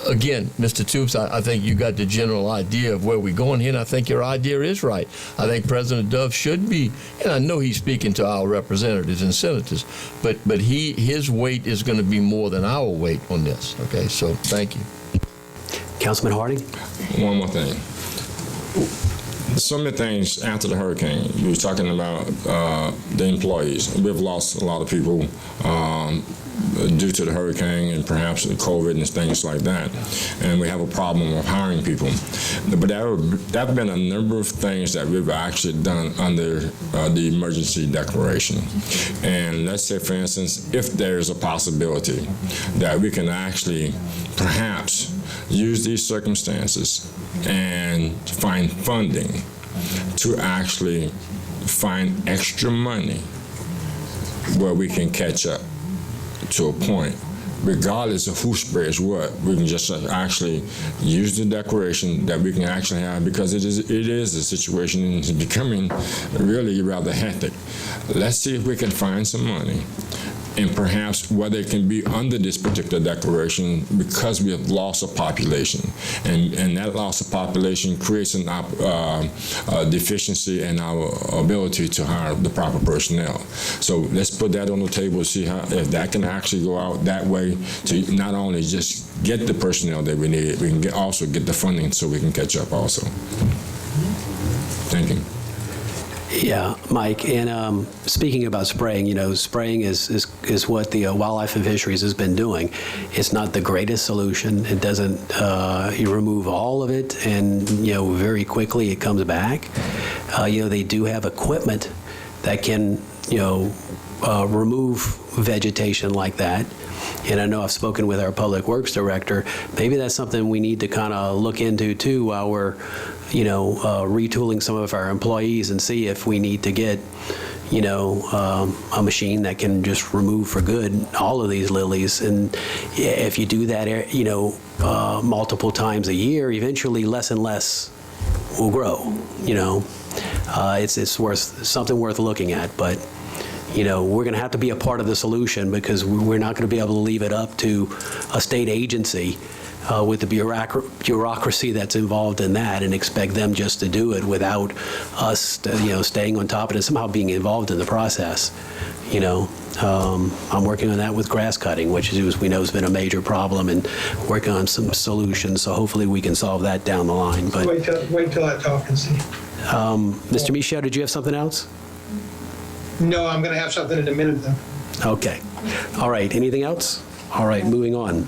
again, Mr. Toops, I think you got the general idea of where we're going here, and I think your idea is right. I think President Dove should be, and I know he's speaking to our representatives and senators, but his weight is going to be more than our weight on this. Okay, so thank you. Councilman Harding? One more thing. So many things after the hurricane. You were talking about the employees. We've lost a lot of people due to the hurricane and perhaps the COVID and things like that. And we have a problem of hiring people. But there have been a number of things that we've actually done under the emergency declaration. And let's say, for instance, if there's a possibility that we can actually perhaps use these circumstances and find funding to actually find extra money where we can catch up to a point, regardless of who sprays what, we can just actually use the declaration that we can actually have, because it is a situation and it's becoming really rather hectic. Let's see if we can find some money, and perhaps whether it can be under this particular declaration, because we have lost a population, and that loss of population creates a deficiency in our ability to hire the proper personnel. So let's put that on the table, see if that can actually go out that way, to not only just get the personnel that we need, we can also get the funding so we can catch up also. Thank you. Yeah, Mike, and speaking about spraying, spraying is what the Wildlife and Fisheries has been doing. It's not the greatest solution. It doesn't, you remove all of it, and, very quickly it comes back. They do have equipment that can, remove vegetation like that. And I know I've spoken with our Public Works Director. Maybe that's something we need to kind of look into too, while we're, retooling some of our employees, and see if we need to get, a machine that can just remove for good all of these lilies. And if you do that, multiple times a year, eventually less and less will grow. It's something worth looking at, but. We're going to have to be a part of the solution, because we're not going to be able to leave it up to a state agency with the bureaucracy that's involved in that, and expect them just to do it without us, staying on top of it and somehow being involved in the process. I'm working on that with grass cutting, which is, we know has been a major problem, and working on some solutions. So hopefully we can solve that down the line. But Wait till I talk and see. Mr. Michaud, did you have something else? No, I'm going to have something in a minute, though. Okay. All right. Anything else? All right. Moving on.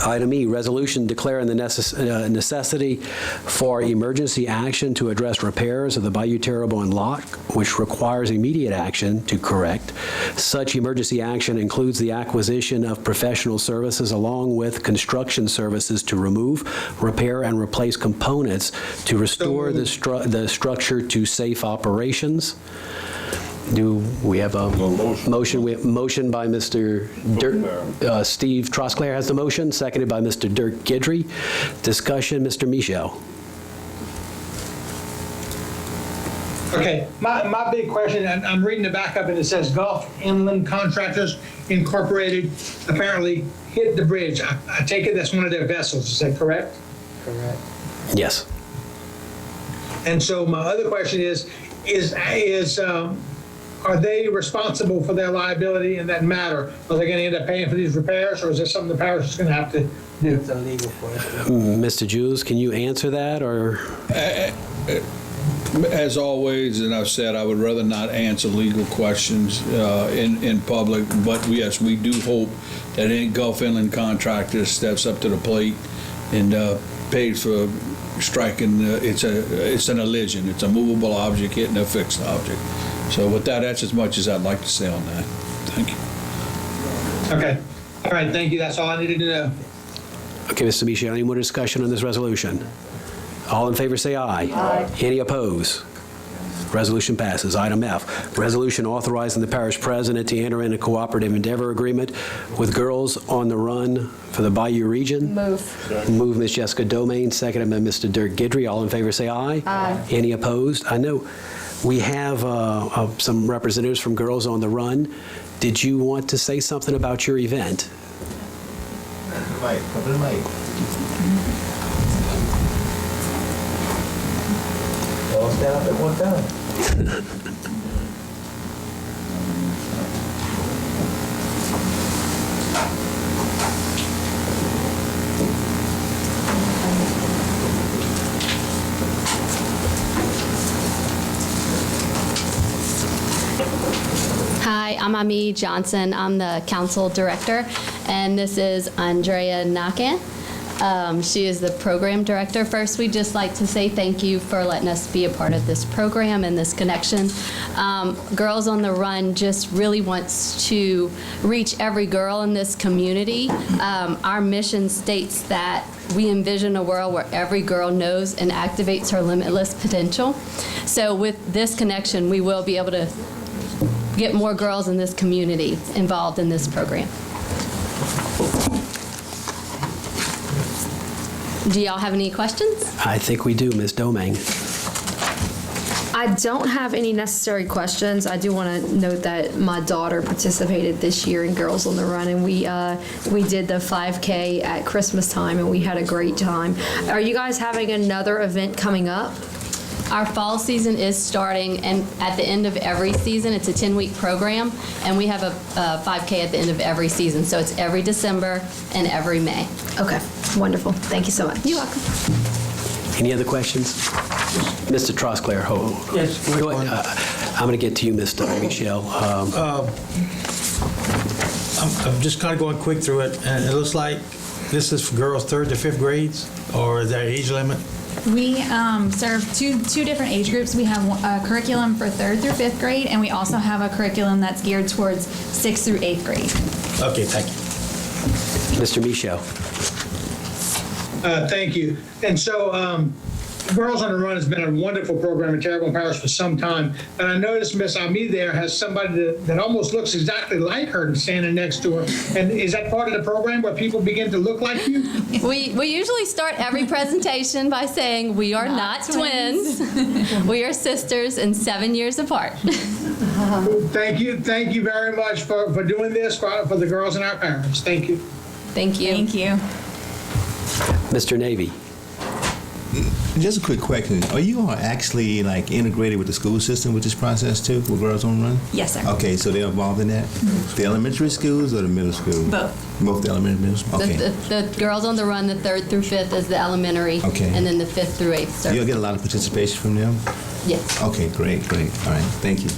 Item E, resolution declaring the necessity for emergency action to address repairs of the Bayou Terrebonne lock, which requires immediate action to correct. Such emergency action includes the acquisition of professional services along with construction services to remove, repair, and replace components to restore the structure to safe operations. Do we have a motion? We have motion by Mr. Steve Trosclair has the motion, seconded by Mr. Dirk Guidry. Discussion, Mr. Michaud. Okay, my big question, and I'm reading the backup, and it says Gulf Inland Contractors Incorporated apparently hit the bridge. I take it that's one of their vessels, is that correct? Correct. Yes. And so my other question is are they responsible for their liability in that matter? Are they going to end up paying for these repairs, or is this something the parish is going to have to do? It's a legal question. Mr. Jules, can you answer that, or? As always, and I've said, I would rather not answer legal questions in public, but yes, we do hope that any Gulf Inland contractor steps up to the plate and pays for striking. It's an elision. It's a movable object hitting a fixed object. So with that, that's as much as I'd like to say on that. Thank you. Okay. All right, thank you. That's all I needed to know. Okay, Mr. Michaud, any more discussion on this resolution? All in favor say aye. Aye. Any opposed? Resolution passes. Item F, resolution authorizing the parish president to enter in a cooperative endeavor agreement with Girls on the Run for the Bayou region. Move Ms. Jessica Domain, seconded by Mr. Dirk Guidry. All in favor say aye. Aye. Any opposed? I know we have some representatives from Girls on the Run. Did you want to say something about your event? All stand up at one time. Hi, I'm Ami Johnson. I'm the council director, and this is Andrea Nakan. She is the program director. First, we'd just like to say thank you for letting us be a part of this program and this connection. Girls on the Run just really wants to reach every girl in this community. Our mission states that we envision a world where every girl knows and activates her limitless potential. So with this connection, we will be able to get more girls in this community involved in this program. Do y'all have any questions? I think we do, Ms. Domain. I don't have any necessary questions. I do want to note that my daughter participated this year in Girls on the Run, and we did the 5K at Christmas time, and we had a great time. Are you guys having another event coming up? Our fall season is starting, and at the end of every season, it's a 10-week program, and we have a 5K at the end of every season. So it's every December and every May. Okay, wonderful. Thank you so much. You're welcome. Any other questions? Mr. Trosclair, Yes, go ahead. I'm going to get to you, Mr. Michelle. I'm just kind of going quick through it, and it looks like this is for girls 3rd to 5th grades, or is there an age limit? We serve two different age groups. We have a curriculum for 3rd through 5th grade, and we also have a curriculum that's geared towards 6th through 8th grade. Okay, thank you. Mr. Michaud. Thank you. And so Girls on the Run has been a wonderful program in Terrebonne Parish for some time. And I noticed Miss Ami there has somebody that almost looks exactly like her standing next to her. And is that part of the program where people begin to look like you? We usually start every presentation by saying we are not twins. We are sisters and 7 years apart. Thank you very much for doing this for the girls in our parish. Thank you. Thank you. Thank you. Mr. Navy. Just a quick question. Are you all actually like integrated with the school system with this process too, with Girls on Run? Yes, sir. Okay, so they're involved in that? The elementary schools or the middle school? Both. Both the elementary and middle school? Okay. The Girls on the Run, the 3rd through 5th is the elementary. Okay. And then the 5th through 8th. So you'll get a lot of participation from them? Yes. Okay, great. All right, thank you.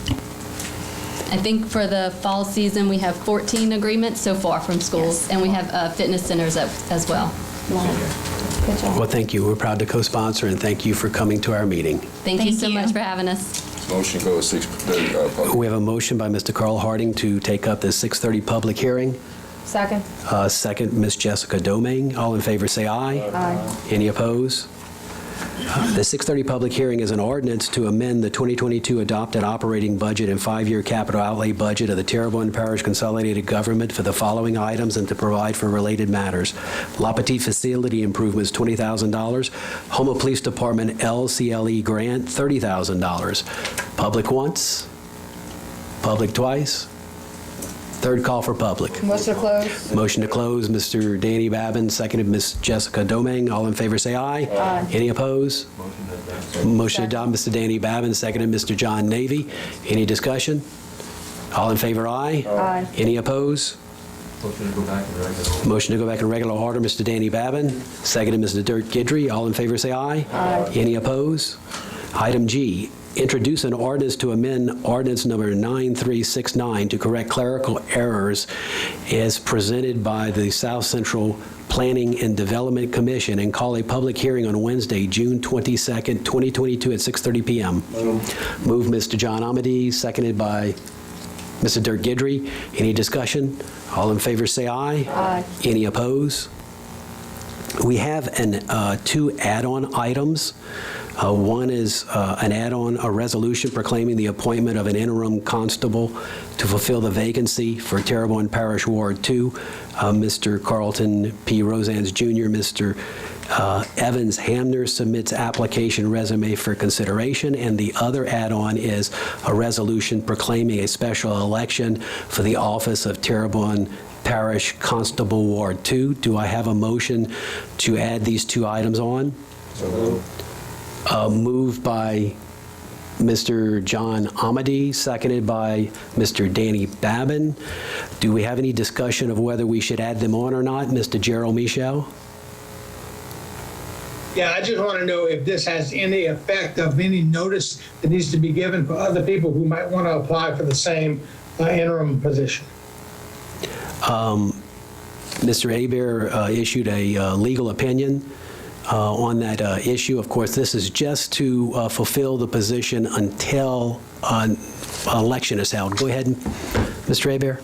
I think for the fall season, we have 14 agreements so far from schools, and we have fitness centers as well. Good job. Well, thank you. We're proud to co-sponsor, and thank you for coming to our meeting. Thank you so much for having us. Motion goes 6:30. We have a motion by Mr. Carl Harding to take up the 6:30 public hearing. Second. Second, Ms. Jessica Domingue. All in favor, say aye. Aye. Any opposed? The 6:30 public hearing is an ordinance to amend the 2022 adopted operating budget and 5-year capital outlay budget of the Terrebonne Parish Consolidated Government for the following items and to provide for related matters. La Petite Facility Improvements, $20,000. Houma Police Department LCLE Grant, $30,000. Public once, public twice. Third call for public. Motion to close. Motion to close, Mr. Danny Babin, seconded Ms. Jessica Domingue. All in favor, say aye. Aye. Any opposed? Motion to adopt, Mr. Danny Babin, seconded Mr. John Navy. Any discussion? All in favor, aye. Aye. Any opposed? Motion to go back in regular order, Mr. Danny Babin, seconded Mr. Dirk Gidry. All in favor, say aye. Aye. Any opposed? Item G, introduce an ordinance to amend ordinance number 9369 to correct clerical errors as presented by the South Central Planning and Development Commission and call a public hearing on Wednesday, June 22nd, 2022 at 6:30 p.m. Move Mr. John Amity, seconded by Mr. Dirk Gidry. Any discussion? All in favor say aye. Aye. Any opposed? We have two add-on items. One is an add-on, a resolution proclaiming the appointment of an interim constable to fulfill the vacancy for Terrebonne Parish Ward 2. Mr. Carlton P. Rosans Jr., Mr. Evans Hamner submits application resume for consideration, and the other add-on is a resolution proclaiming a special election for the office of Terrebonne Parish Constable Ward 2. Do I have a motion to add these two items on? Moved by Mr. John Amity, seconded by Mr. Danny Babin. Do we have any discussion of whether we should add them on or not? Mr. Gerald Michel? Yeah, I just want to know if this has any effect of any notice that needs to be given for other people who might want to apply for the same interim position. Mr. Hebert issued a legal opinion on that issue. Of course, this is just to fulfill the position until an election is held. Go ahead, Mr. Hebert.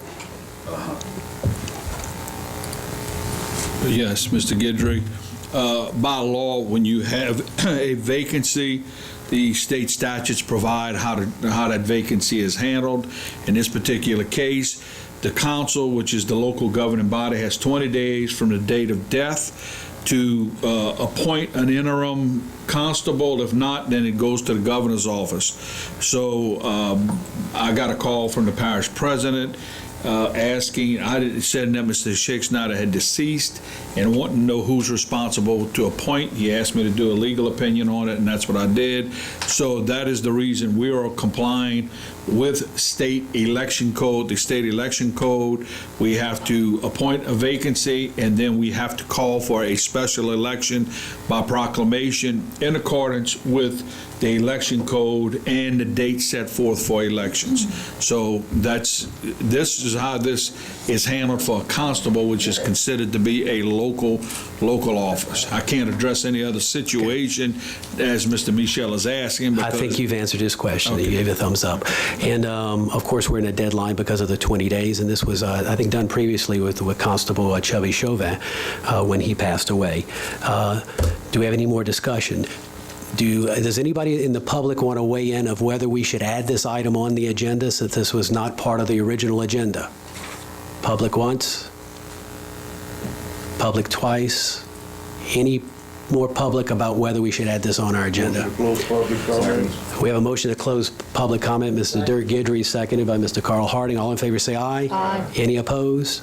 Yes, Mr. Gidry. By law, when you have a vacancy, the state statutes provide how that vacancy is handled. In this particular case, the council, which is the local governing body, has 20 days from the date of death to appoint an interim constable. If not, then it goes to the governor's office. So I got a call from the parish president asking, said that Mr. Shakespeare had deceased and wanting to know who's responsible to appoint. He asked me to do a legal opinion on it, and that's what I did. So that is the reason we are complying with state election code. The state election code, we have to appoint a vacancy, and then we have to call for a special election by proclamation in accordance with the election code and the date set forth for elections. So this is how this is handled for a constable, which is considered to be a local office. I can't address any other situation as Mr. Michel is asking. I think you've answered his question. Okay. You gave a thumbs up. And of course, we're in a deadline because of the 20 days, and this was, I think, done previously with Constable Chubby Chauvin when he passed away. Do we have any more discussion? Does anybody in the public want to weigh in of whether we should add this item on the agenda since this was not part of the original agenda? Public once? Public twice? Any more public about whether we should add this on our agenda? We have a motion to close public comment. Mr. Dirk Gidry, seconded by Mr. Carl Harding. All in favor say aye. Aye. Any opposed?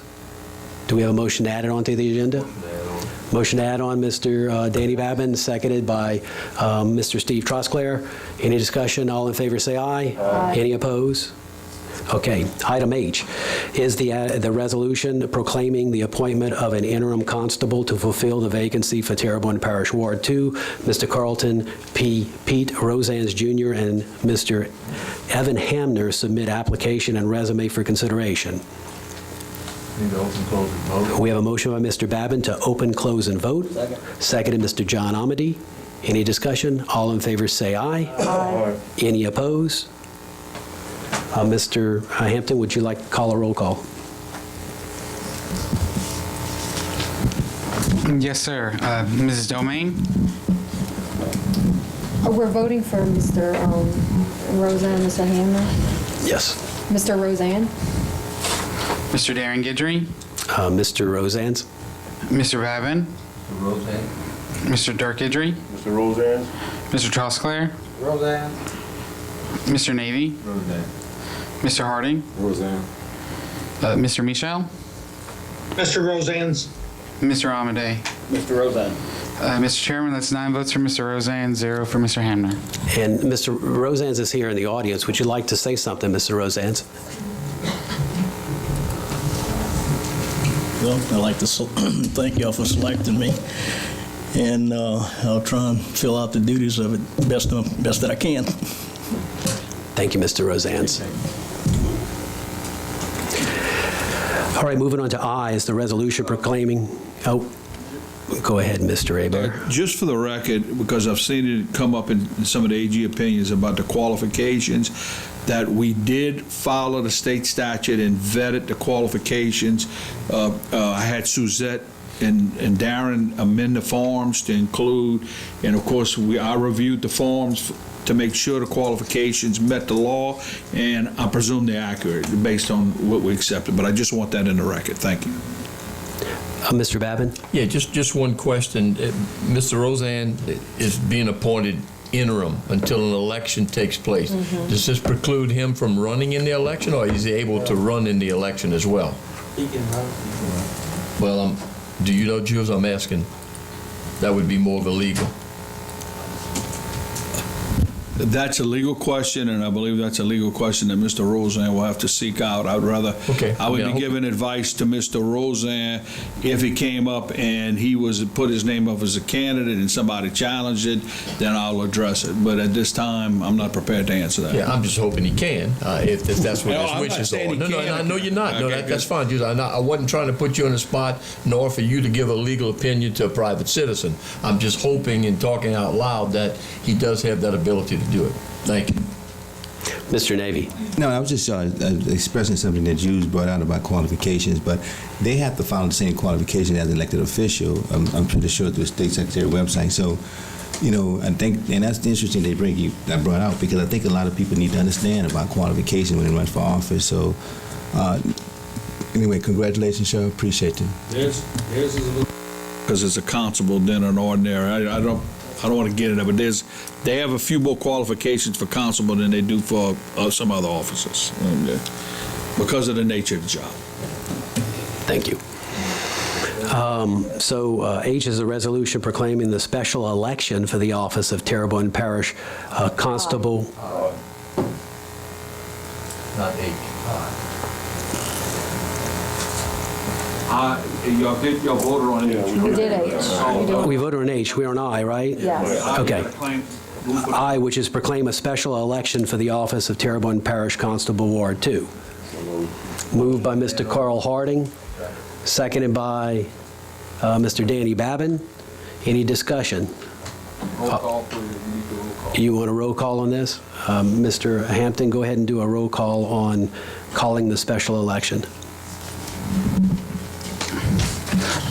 Do we have a motion to add it onto the agenda? Motion to add on, Mr. Danny Babin, seconded by Mr. Steve Trosclair. Any discussion? All in favor say aye. Aye. Any opposed? Okay. Item H is the resolution proclaiming the appointment of an interim constable to fulfill the vacancy for Terrebonne Parish Ward 2. Mr. Carlton P. Pete Rosans Jr. and Mr. Evan Hamner submit application and resume for consideration. Need to open, close, and vote. We have a motion by Mr. Babin to open, close, and vote. Seconded, Mr. John Amity. Any discussion? All in favor say aye. Aye. Any opposed? Mr. Hampton, would you like to call a roll call? Yes, sir. Mrs. Domain? We're voting for Mr. Roseanne, Mr. Hamner. Yes. Mr. Roseanne. Mr. Darren Guidry? Mr. Rosans? Mr. Babin? Roseanne. Mr. Dirk Guidry? Mr. Roseanne? Mr. Trosclair? Roseanne. Mr. Navy? Roseanne. Mr. Harding? Roseanne. Mr. Michel? Mr. Roseanne's. Mr. Amade? Mr. Roseanne. Mr. Chairman, that's 9 votes for Mr. Roseanne, 0 for Mr. Hamner. And Mr. Rosans is here in the audience. Would you like to say something, Mr. Rosans? Well, I'd like to thank y'all for selecting me, and I'll try and fill out the duties of it best that I can. Thank you, Mr. Rosans. All right, moving on to I is the resolution proclaiming, go ahead, Mr. Hebert. Just for the record, because I've seen it come up in some of the AG opinions about the qualifications, that we did follow the state statute and vetted the qualifications. I had Suzette and Darren amend the forms to include, and of course, I reviewed the forms to make sure the qualifications met the law, and I presume they're accurate based on what we accepted. But I just want that in the record. Thank you. Mr. Babin? Yeah, just one question. Mr. Roseanne is being appointed interim until an election takes place. Does this preclude him from running in the election, or is he able to run in the election as well? He can run. Well, do you know, Jules, I'm asking. That would be more of a legal. That's a legal question, and I believe that's a legal question that Mr. Roseanne will have to seek out. I would be giving advice to Mr. Roseanne if he came up and he was put his name up as a candidate and somebody challenged it, then I'll address it. But at this time, I'm not prepared to answer that. Yeah, I'm just hoping he can, if that's what No, his I'm wishes not saying are. he No, can't. you're not. No, Okay, that's good. fine, Jules. I wasn't trying to put you on the spot, nor for you to give a legal opinion to a private citizen. I'm just hoping and talking out loud that he does have that ability to do it. Thank you. Mr. Navy? No, I was just expressing something that Jules brought out about qualifications, but they have to follow the same qualifications as an elected official. I'm pretty sure through the state secretary website. So, I think, and that's interesting that brought out, because I think a lot of people need to understand about qualification when they run for office. So, anyway, congratulations, Cheryl. Appreciate it. Because it's a constable than an ordinary. I don't want to get into it, but they have a few more qualifications for constable than they do for some other officers, because of the nature of the job. Thank you. So H is a resolution proclaiming the special election for the office of Terrebonne Parish Constable. Not H. Y'all voted on it. We did H. We voted on H. We're on I, right? Yes. Okay. I, which is proclaim a special election for the office of Terrebonne Parish Constable Ward 2. Moved by Mr. Carl Harding, seconded by Mr. Danny Babin. Any discussion? You want a roll call on this? Mr. Hampton, go ahead and do a roll call on calling the special election.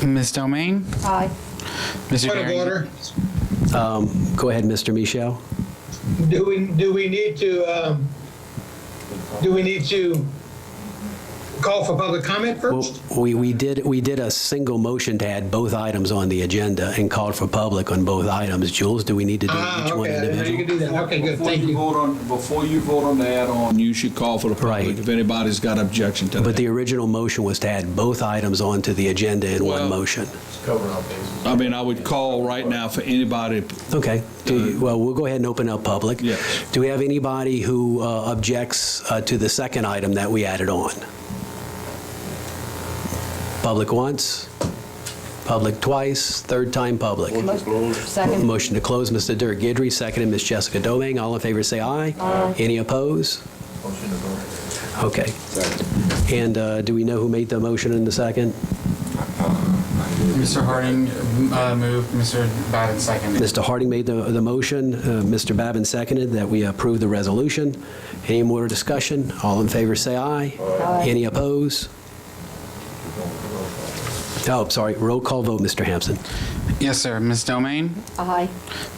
Ms. Domain? Aye. Mr. Point of Darren? order. Go ahead, Mr. Michel. Do we need to call for public comment first? Well, we did a single motion to add both items on the agenda and called for public on both items. Jules, do we need to do each one Okay, I didn't know you could individually? do that. Okay, good, thank you. Before you vote on the add-on, you should call for the public Right. if anybody's got objection to that. But the original motion was to add both items onto the agenda in one Well- motion. I mean, I would call right now for anybody. Okay. Well, we'll go ahead and open up public. Yes. Do we have anybody who objects to the second item that we added on? Public once, public twice, third time public. Second. Motion to close, Mr. Dirk Gidry, seconded Ms. Jessica Domingue. All in favor say aye. Aye. Any opposed? Okay. And do we know who made the motion in the second? Mr. Harding moved, Mr. Babin seconded. Mr. Harding made the motion. Mr. Babin seconded that we approve the resolution. Any more discussion? All in favor say aye. Aye. Any opposed? Oh, sorry. Roll call vote, Mr. Hampson. Yes, sir. Ms. Domain? Aye.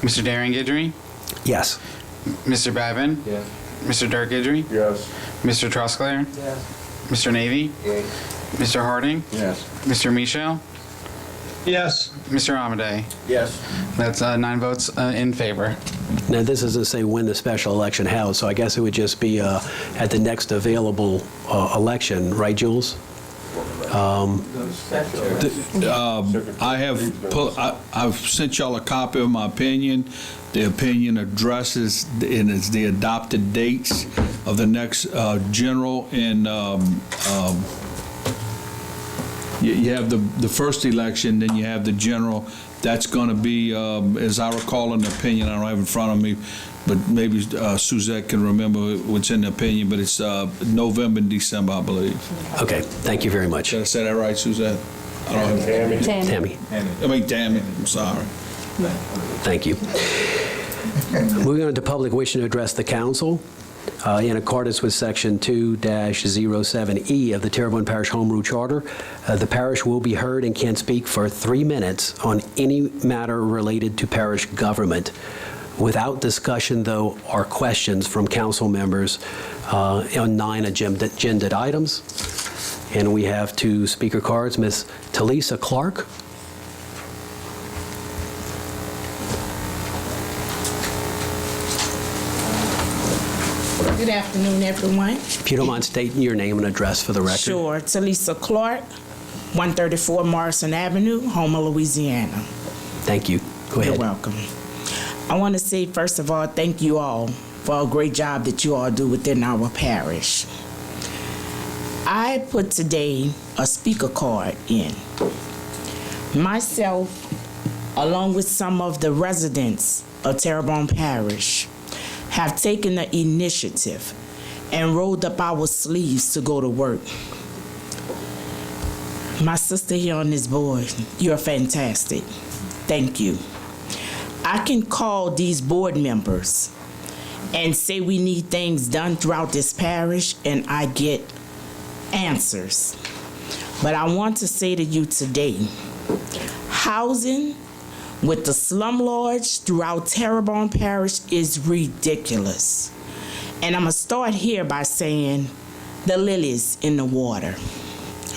Mr. Darren Guidry? Yes. Mr. Babin? Yes. Mr. Dirk Guidry? Yes. Mr. Trosclair? Yes. Mr. Navy? Mr. Harding? Yes. Mr. Michel? Yes. Mr. Amadei? Yes. That's 9 votes in favor. Now, this doesn't say when the special election held, so I guess it would just be at the next available election, right, Jules? I've sent y'all a copy of my opinion. The opinion addresses and is the adopted dates of the next general and you have the first election, then you have the general. That's going to be, as I recall in the opinion, I don't have it in front of me, but maybe Suzette can remember what's in the opinion, but it's November and December, I believe. Okay. Thank you very much. Did I say that right, Suzette? I don't have Tammy. damn it, I'm sorry. Thank you. Moving on to public wishing to address the council. In accordance with Section 2-07E of the Terrebonne Parish Home Rule Charter, the parish will be heard and can speak for 3 minutes on any matter related to parish government. Without discussion, though, are questions from council members on 9 agended items. And we have 2 speaker cards. Ms. Talisa Clark. Good afternoon, everyone. If you don't mind stating your name and address for the record. Sure. Talisa Clark, 134 Morrison Avenue, Houma, Louisiana. Thank you. Go ahead. You're welcome. I want to say, first of all, thank you all for a great job that you all do within our parish. I put today a speaker card in. Myself, along with some of the residents of Terrebonne Parish, have taken the initiative and rolled up our sleeves to go to work. My sister here on this board, you're fantastic. Thank you. I can call these board members and say we need things done throughout this parish, and I get answers. But I want to say to you today, housing with the slumlords throughout Terrebonne Parish is ridiculous. And I'm going to start here by saying the lilies in the water,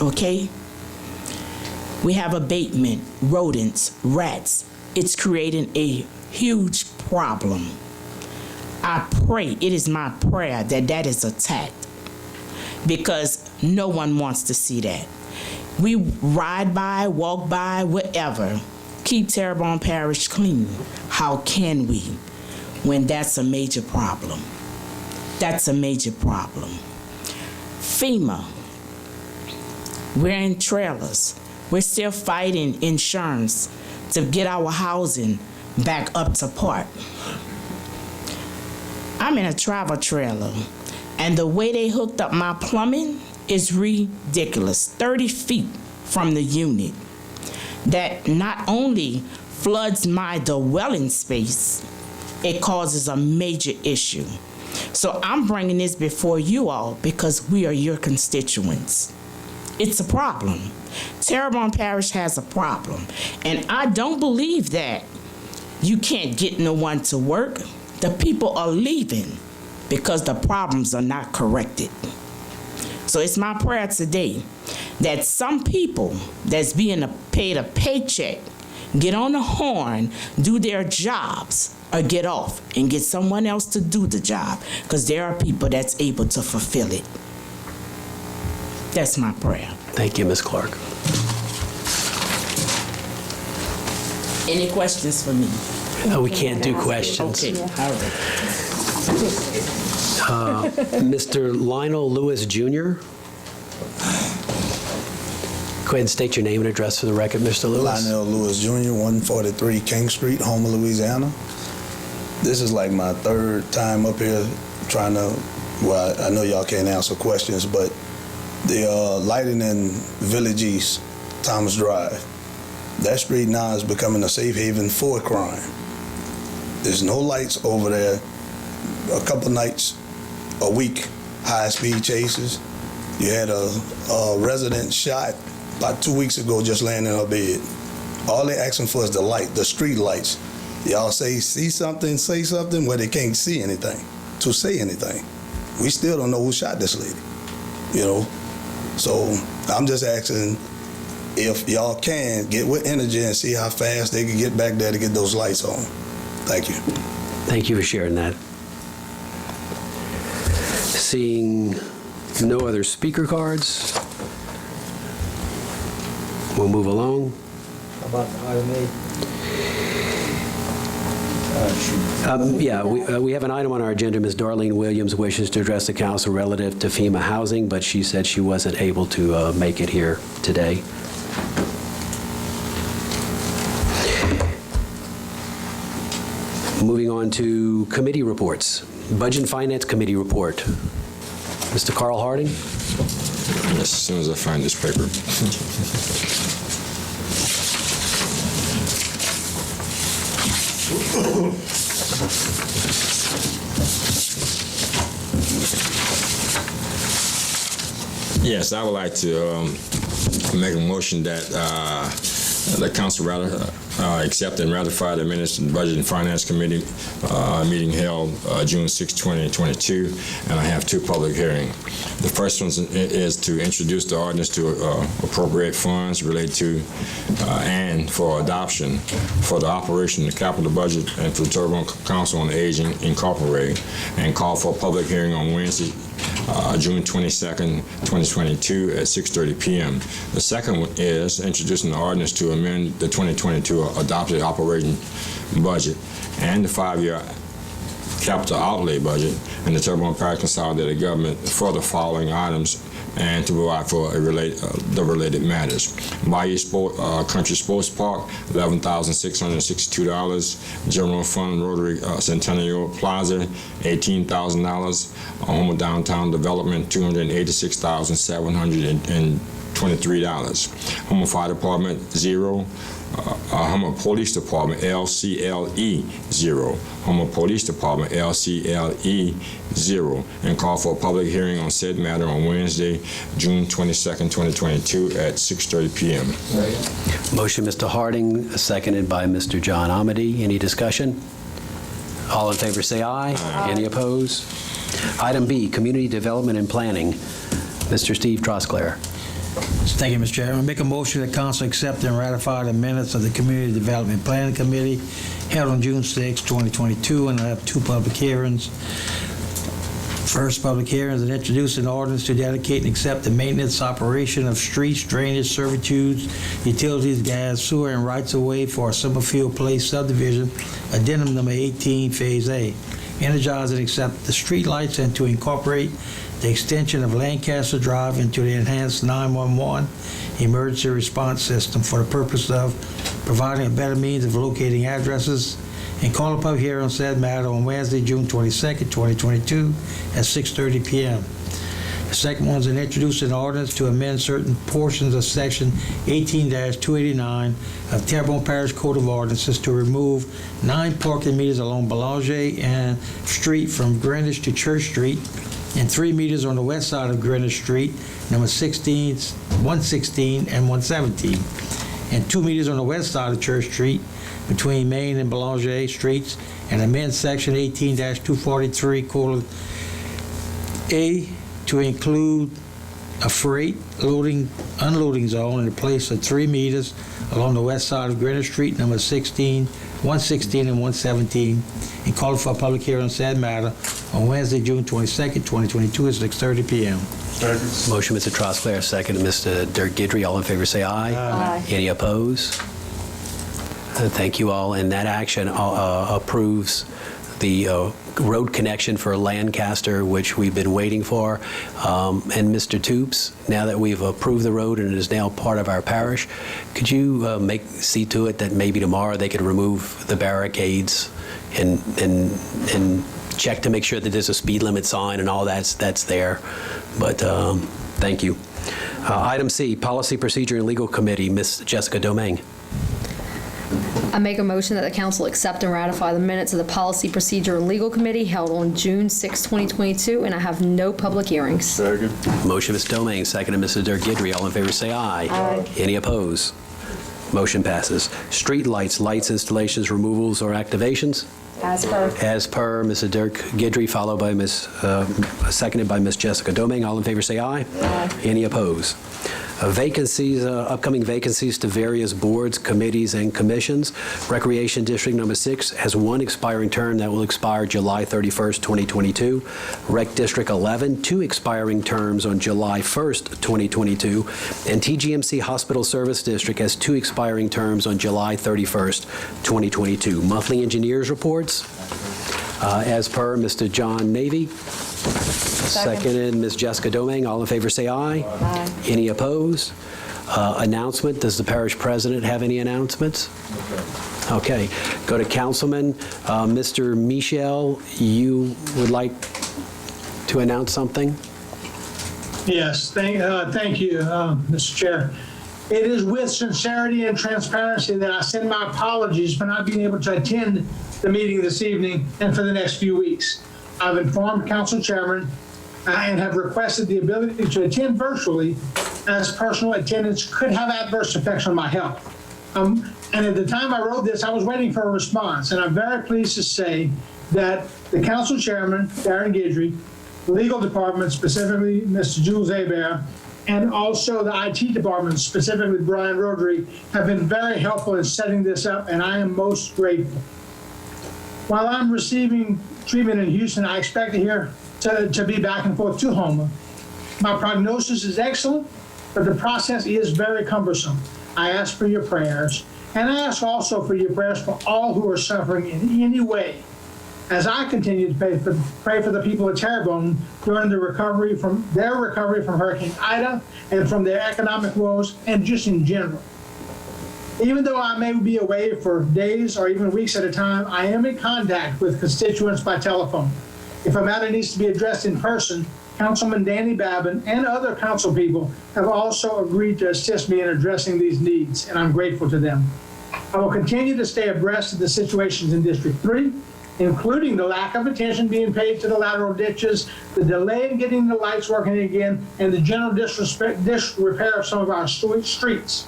okay? We have abatement, rodents, rats. It's creating a huge problem. I pray, it is my prayer that that is attacked, because no one wants to see that. We ride by, walk by, whatever. Keep Terrebonne Parish clean. How can we when that's a major problem? That's a major problem. FEMA, we're in trailers. We're still fighting insurance to get our housing back up to par. I'm in a travel trailer, and the way they hooked up my plumbing is ridiculous. 30 feet from the unit. That not only floods my dwelling space, it causes a major issue. So I'm bringing this before you all because we are your constituents. It's a problem. Terrebonne Parish has a problem. And I don't believe that you can't get no one to work. The people are leaving because the problems are not corrected. So it's my prayer today that some people that's being paid a paycheck get on the horn, do their jobs, or get off and get someone else to do the job, because there are people that's able to fulfill it. That's my prayer. Thank you, Ms. Clark. Any questions for me? We can't do questions. Okay, all right. Mr. Lionel Lewis Jr. Go ahead and state your name and address for the record, Mr. Lewis. Lionel Lewis Jr., 143 King Street, Homer, Louisiana. This is like my third time up here trying to, well, I know y'all can't answer questions, but the lighting in Village East, Thomas Drive, that street now is becoming a safe haven for crime. There's no lights over there. A couple nights a week, high-speed chases. You had a resident shot about 2 weeks ago just laying in her bed. All they're asking for is the light, the street lights. Y'all say something, well, they can't see anything to say anything. We still don't know who shot this lady, you know? So I'm just asking if y'all can get with energy and see how fast they can get back there to get those lights on. Thank you. Thank you for sharing that. Seeing no other speaker cards, we'll move along. How about item A? We have an item on our agenda. Ms. Darlene Williams wishes to address the council relative to FEMA housing, but she said she wasn't able to make it here today. Moving on to committee reports. Budget and Finance Committee report. Mr. Carl Harding. As soon as I find this paper. Yes, I would like to make a motion that the council accept and ratify the minutes of the Budget and Finance Committee meeting held June 6, 2022, and I have two public hearings. The first one is to introduce the ordinance to appropriate funds related to and for adoption for the operation of the capital budget and for the Terrebonne Council on Aging Incorporated, and call for a public hearing on Wednesday, June 22nd, 2022 at 6:30 p.m. The second one is introducing the ordinance to amend the 2022 adopted operating budget and the 5-year capital outlay budget and the Terrebonne Parish consolidated government for the following items and to provide for the related matters. Bayou Country Sports Park, $11,662. General Fund Rotary Centennial Plaza, $18,000. Homer Downtown Development, $286,723. Homer Fire Department, $0. Homer Police Department, LCLE, $0. Homer Police Department, LCLE, $0. And call for a public hearing on said matter on Wednesday, June 22nd, 2022 at 6:30 p.m. Motion, Mr. Harding, seconded by Mr. John Amity. Any discussion? All in favor say aye. Aye. Any opposed? Item B, Community Development and Planning. Mr. Steve Trosclair. Thank you, Mr. Chairman. Make a motion that council accept and ratify the minutes of the Community Development Planning Committee held on June 6, 2022, and I have two public hearings. First public hearing is an introduce an ordinance to dedicate and accept the maintenance operation of streets, drainage, servitudes, utilities, gas, sewer, and rights-of-way for Summerfield Place subdivision, addendum number 18, Phase A. Energize and accept the street lights and to incorporate the extension of Lancaster Drive into the enhanced 911 emergency response system for the purpose of providing a better means of locating addresses, and call a public hearing on said matter on Wednesday, June 22nd, 2022 at 6:30 p.m. The second one is an introduce an ordinance to amend certain portions of Section 18-289 of Terrebonne Parish Code of Ordinances to remove 9 parking meters along Belanger and Street from Greenwich to Church Street, and 3 meters on the west side of Greenwich Street, number 116 and 117, and 2 meters on the west side of Church Street between Main and Belanger Streets, and amend Section 18-243:A to include a freight unloading zone in a place of 3 meters along the west side of Greenwich Street, number 116 and 117, and call for a public hearing on said matter on Wednesday, June 22nd, 2022 at 6:30 p.m. Motion, Mr. Trosclair, second, Mr. Dirk Gidry. All in favor, say aye. Aye. Any opposed? Thank you all. And that action approves the road connection for Lancaster, which we've been waiting for. And Mr. Toops, now that we've approved the road and it is now part of our parish, could you see to it that maybe tomorrow they could remove the barricades and check to make sure that there's a speed limit sign and all that's there? But thank you. Item C, Policy, Procedure, and Legal Committee, Ms. Jessica Domingue. I make a motion that the council accept and ratify the minutes of the Policy, Procedure, and Legal Committee held on June 6, 2022, and I have no public hearings. Second. Motion, Ms. Domingue, seconded, Mr. Dirk Gidry. All in favor, say aye. Aye. Any opposed? Motion passes. Street lights, lights installations, removals, or activations? As per. As per, Mr. Dirk Gidry, followed by seconded by Ms. Jessica Domingue. All in favor, say aye. Aye. Any opposed? Vacancies, upcoming vacancies to various boards, committees, and commissions. Recreation District Number 6 has one expiring term that will expire July 31st, 2022. Rec District 11, 2 expiring terms on July 1st, 2022. And TGMC Hospital Service District has 2 expiring terms on July 31st, 2022. Monthly engineers reports. As per, Mr. John Navy. Seconded, Ms. Jessica Domingue. All in favor, say aye. Aye. Any opposed? Announcement, does the parish president have any announcements? Okay, go to councilman. Mr. Michel, you would like to announce something? Yes, thank you, Mr. Chair. It is with sincerity and transparency that I send my apologies for not being able to attend the meeting this evening and for the next few weeks. I've informed Council Chairman and have requested the ability to attend virtually, as personal attendance could have adverse effects on my health. And at the time I wrote this, I was waiting for a response, and I'm very pleased to say that the Council Chairman, Darren Gidry, the Legal Department, specifically Mr. Jules Hebert, and also the IT Department, specifically Brian Rodri, have been very helpful in setting this up, and I am most grateful. While I'm receiving treatment in Houston, I expect to be back and forth to Houma. My prognosis is excellent, but the process is very cumbersome. I ask for your prayers, and I ask also for your prayers for all who are suffering in any way, as I continue to pray for the people of Terrebonne during their recovery from Hurricane Ida and from their economic woes and just in general. Even though I may be away for days or even weeks at a time, I am in contact with constituents by telephone. If a matter needs to be addressed in person, Councilman Danny Babin and other council people have also agreed to assist me in addressing these needs, and I'm grateful to them. I will continue to stay abreast of the situations in District 3, including the lack of attention being paid to the lateral ditches, the delay in getting the lights working again, and the general disrepair of some of our streets.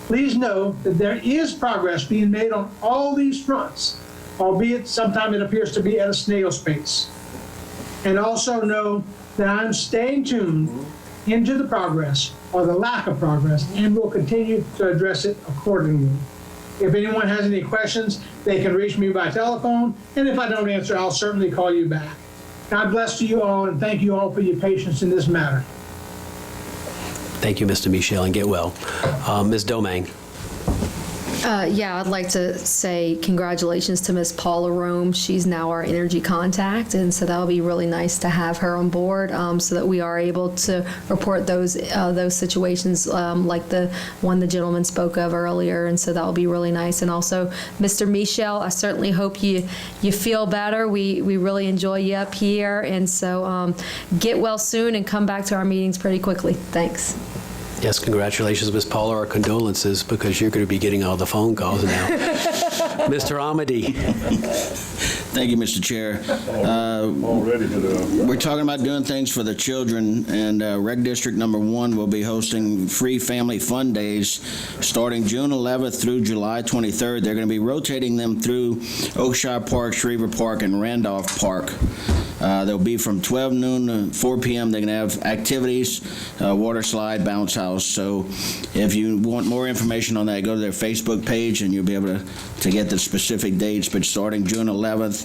Please know that there is progress being made on all these fronts, albeit sometimes it appears to be at a snail's pace. And also know that I'm staying tuned into the progress or the lack of progress and will continue to address it accordingly. If anyone has any questions, they can reach me by telephone, and if I don't answer, I'll certainly call you back. God bless to you all, and thank you all for your patience in this matter. Thank you, Mr. Michel, and get well. Ms. Domingue. Yeah, I'd like to say congratulations to Ms. Paula Rome. She's now our energy contact, and so that'll be really nice to have her on board so that we are able to report those situations like the one the gentleman spoke of earlier, and so that'll be really nice. And also, Mr. Michel, I certainly hope you feel better. We really enjoy you up here, and so get well soon and come back to our meetings pretty quickly. Thanks. Yes, congratulations, Ms. Paula. Our condolences, because you're going to be getting all the phone calls now. Mr. Amity. Thank you, Mr. Chair. Already, but We're talking about doing things for the children, and Rec District Number 1 will be hosting free family fun days starting June 11th through July 23rd. They're going to be rotating them through Oakshire Park, Schriever Park, and Randolph Park. They'll be from 12 noon to 4 p.m. They're going to have activities, water slide, bounce house. So if you want more information on that, go to their Facebook page and you'll be able to get the specific dates. But starting June 11th,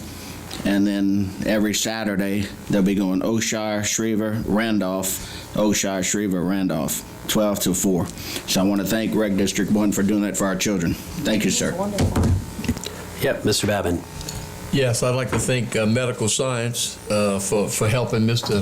and then every Saturday, they'll be going Oakshire, Schriever, Randolph, Oakshire, Schriever, Randolph, 12 to 4. So I want to thank Rec District 1 for doing that for our children. Thank you, sir. Yep, Mr. Babin. Yes, I'd like to thank Medical Science for helping Mr.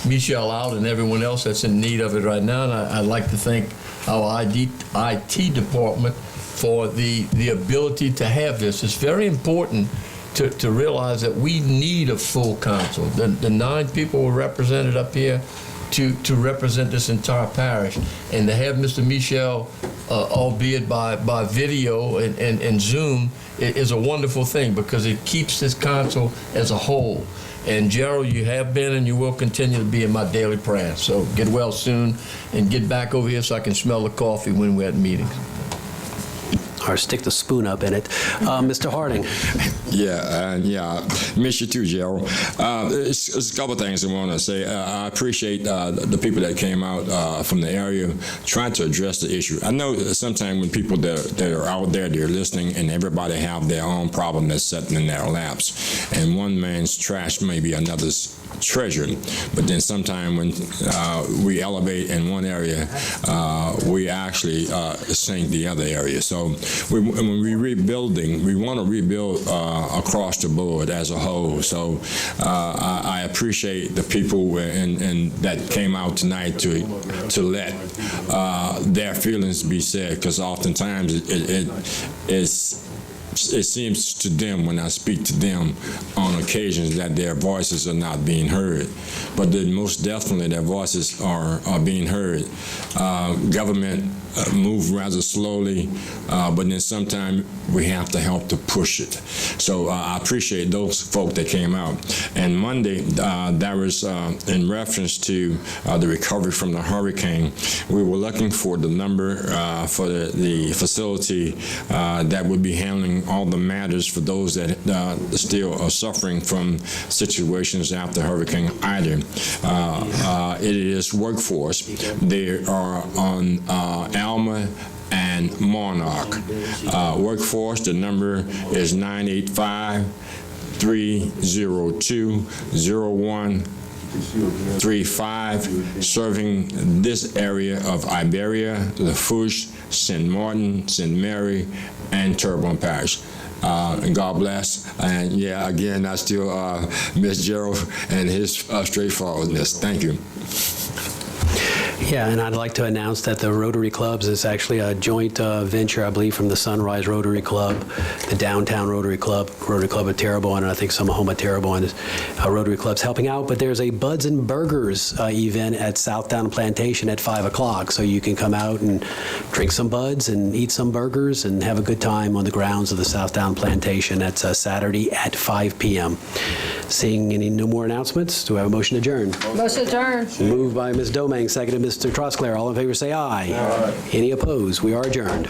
Michel out and everyone else that's in need of it right now. And I'd like to thank our IT department for the ability to have this. It's very important to realize that we need a full council. The 9 people were represented up here to represent this entire parish, and to have Mr. Michel, albeit by video and Zoom, is a wonderful thing because it keeps this council as a whole. And Gerald, you have been and you will continue to be in my daily prayers. So get well soon and get back over here so I can smell the coffee when we're at meetings. Or stick the spoon up in it. Mr. Harding. Yeah, miss you too, Gerald. It's a couple things I want to say. I appreciate the people that came out from the area trying to address the issue. I know sometimes when people that are out there, they're listening, and everybody have their own problem that's sitting in their laps. And one man's trash may be another's treasure. But then sometimes when we elevate in one area, we actually sink the other area. So when we're rebuilding, we want to rebuild across the board as a whole. So I appreciate the people and that came out tonight to let their feelings be said, because oftentimes it seems to them when I speak to them on occasions that their voices are not being heard, but then most definitely their voices are being heard. Government move rather slowly, but then sometimes we have to help to push it. So I appreciate those folk that came out. And Monday, that was in reference to the recovery from the hurricane. We were looking for the number for the facility that would be handling all the matters for those that still are suffering from situations after Hurricane Ida. It is workforce. They are on Alma and Monarch. Workforce, the number is 985-302-0135, serving this area of Iberia, Lafourche, St. Martin, St. Mary, and Terrebonne Parish. And God bless. And yeah, again, I still miss Gerald and his straightforwardness. Thank you. Yeah, and I'd like to announce that the Rotary Clubs is actually a joint venture, I believe, from the Sunrise Rotary Club, the Downtown Rotary Club of Terrebonne, and I think some Homa Terrebonne Rotary Clubs helping out. But there's a Buds and Burgers event at Southdown Plantation at 5 o'clock, so you can come out and drink some buds and eat some burgers and have a good time on the grounds of the Southdown Plantation. That's Saturday at 5 p.m. Seeing no more announcements, do I have a motion to adjourn? Motion adjourned. Moved by Ms. Domingue, seconded Mr. Trosclair. All in favor say aye. Aye. Any opposed? We are adjourned.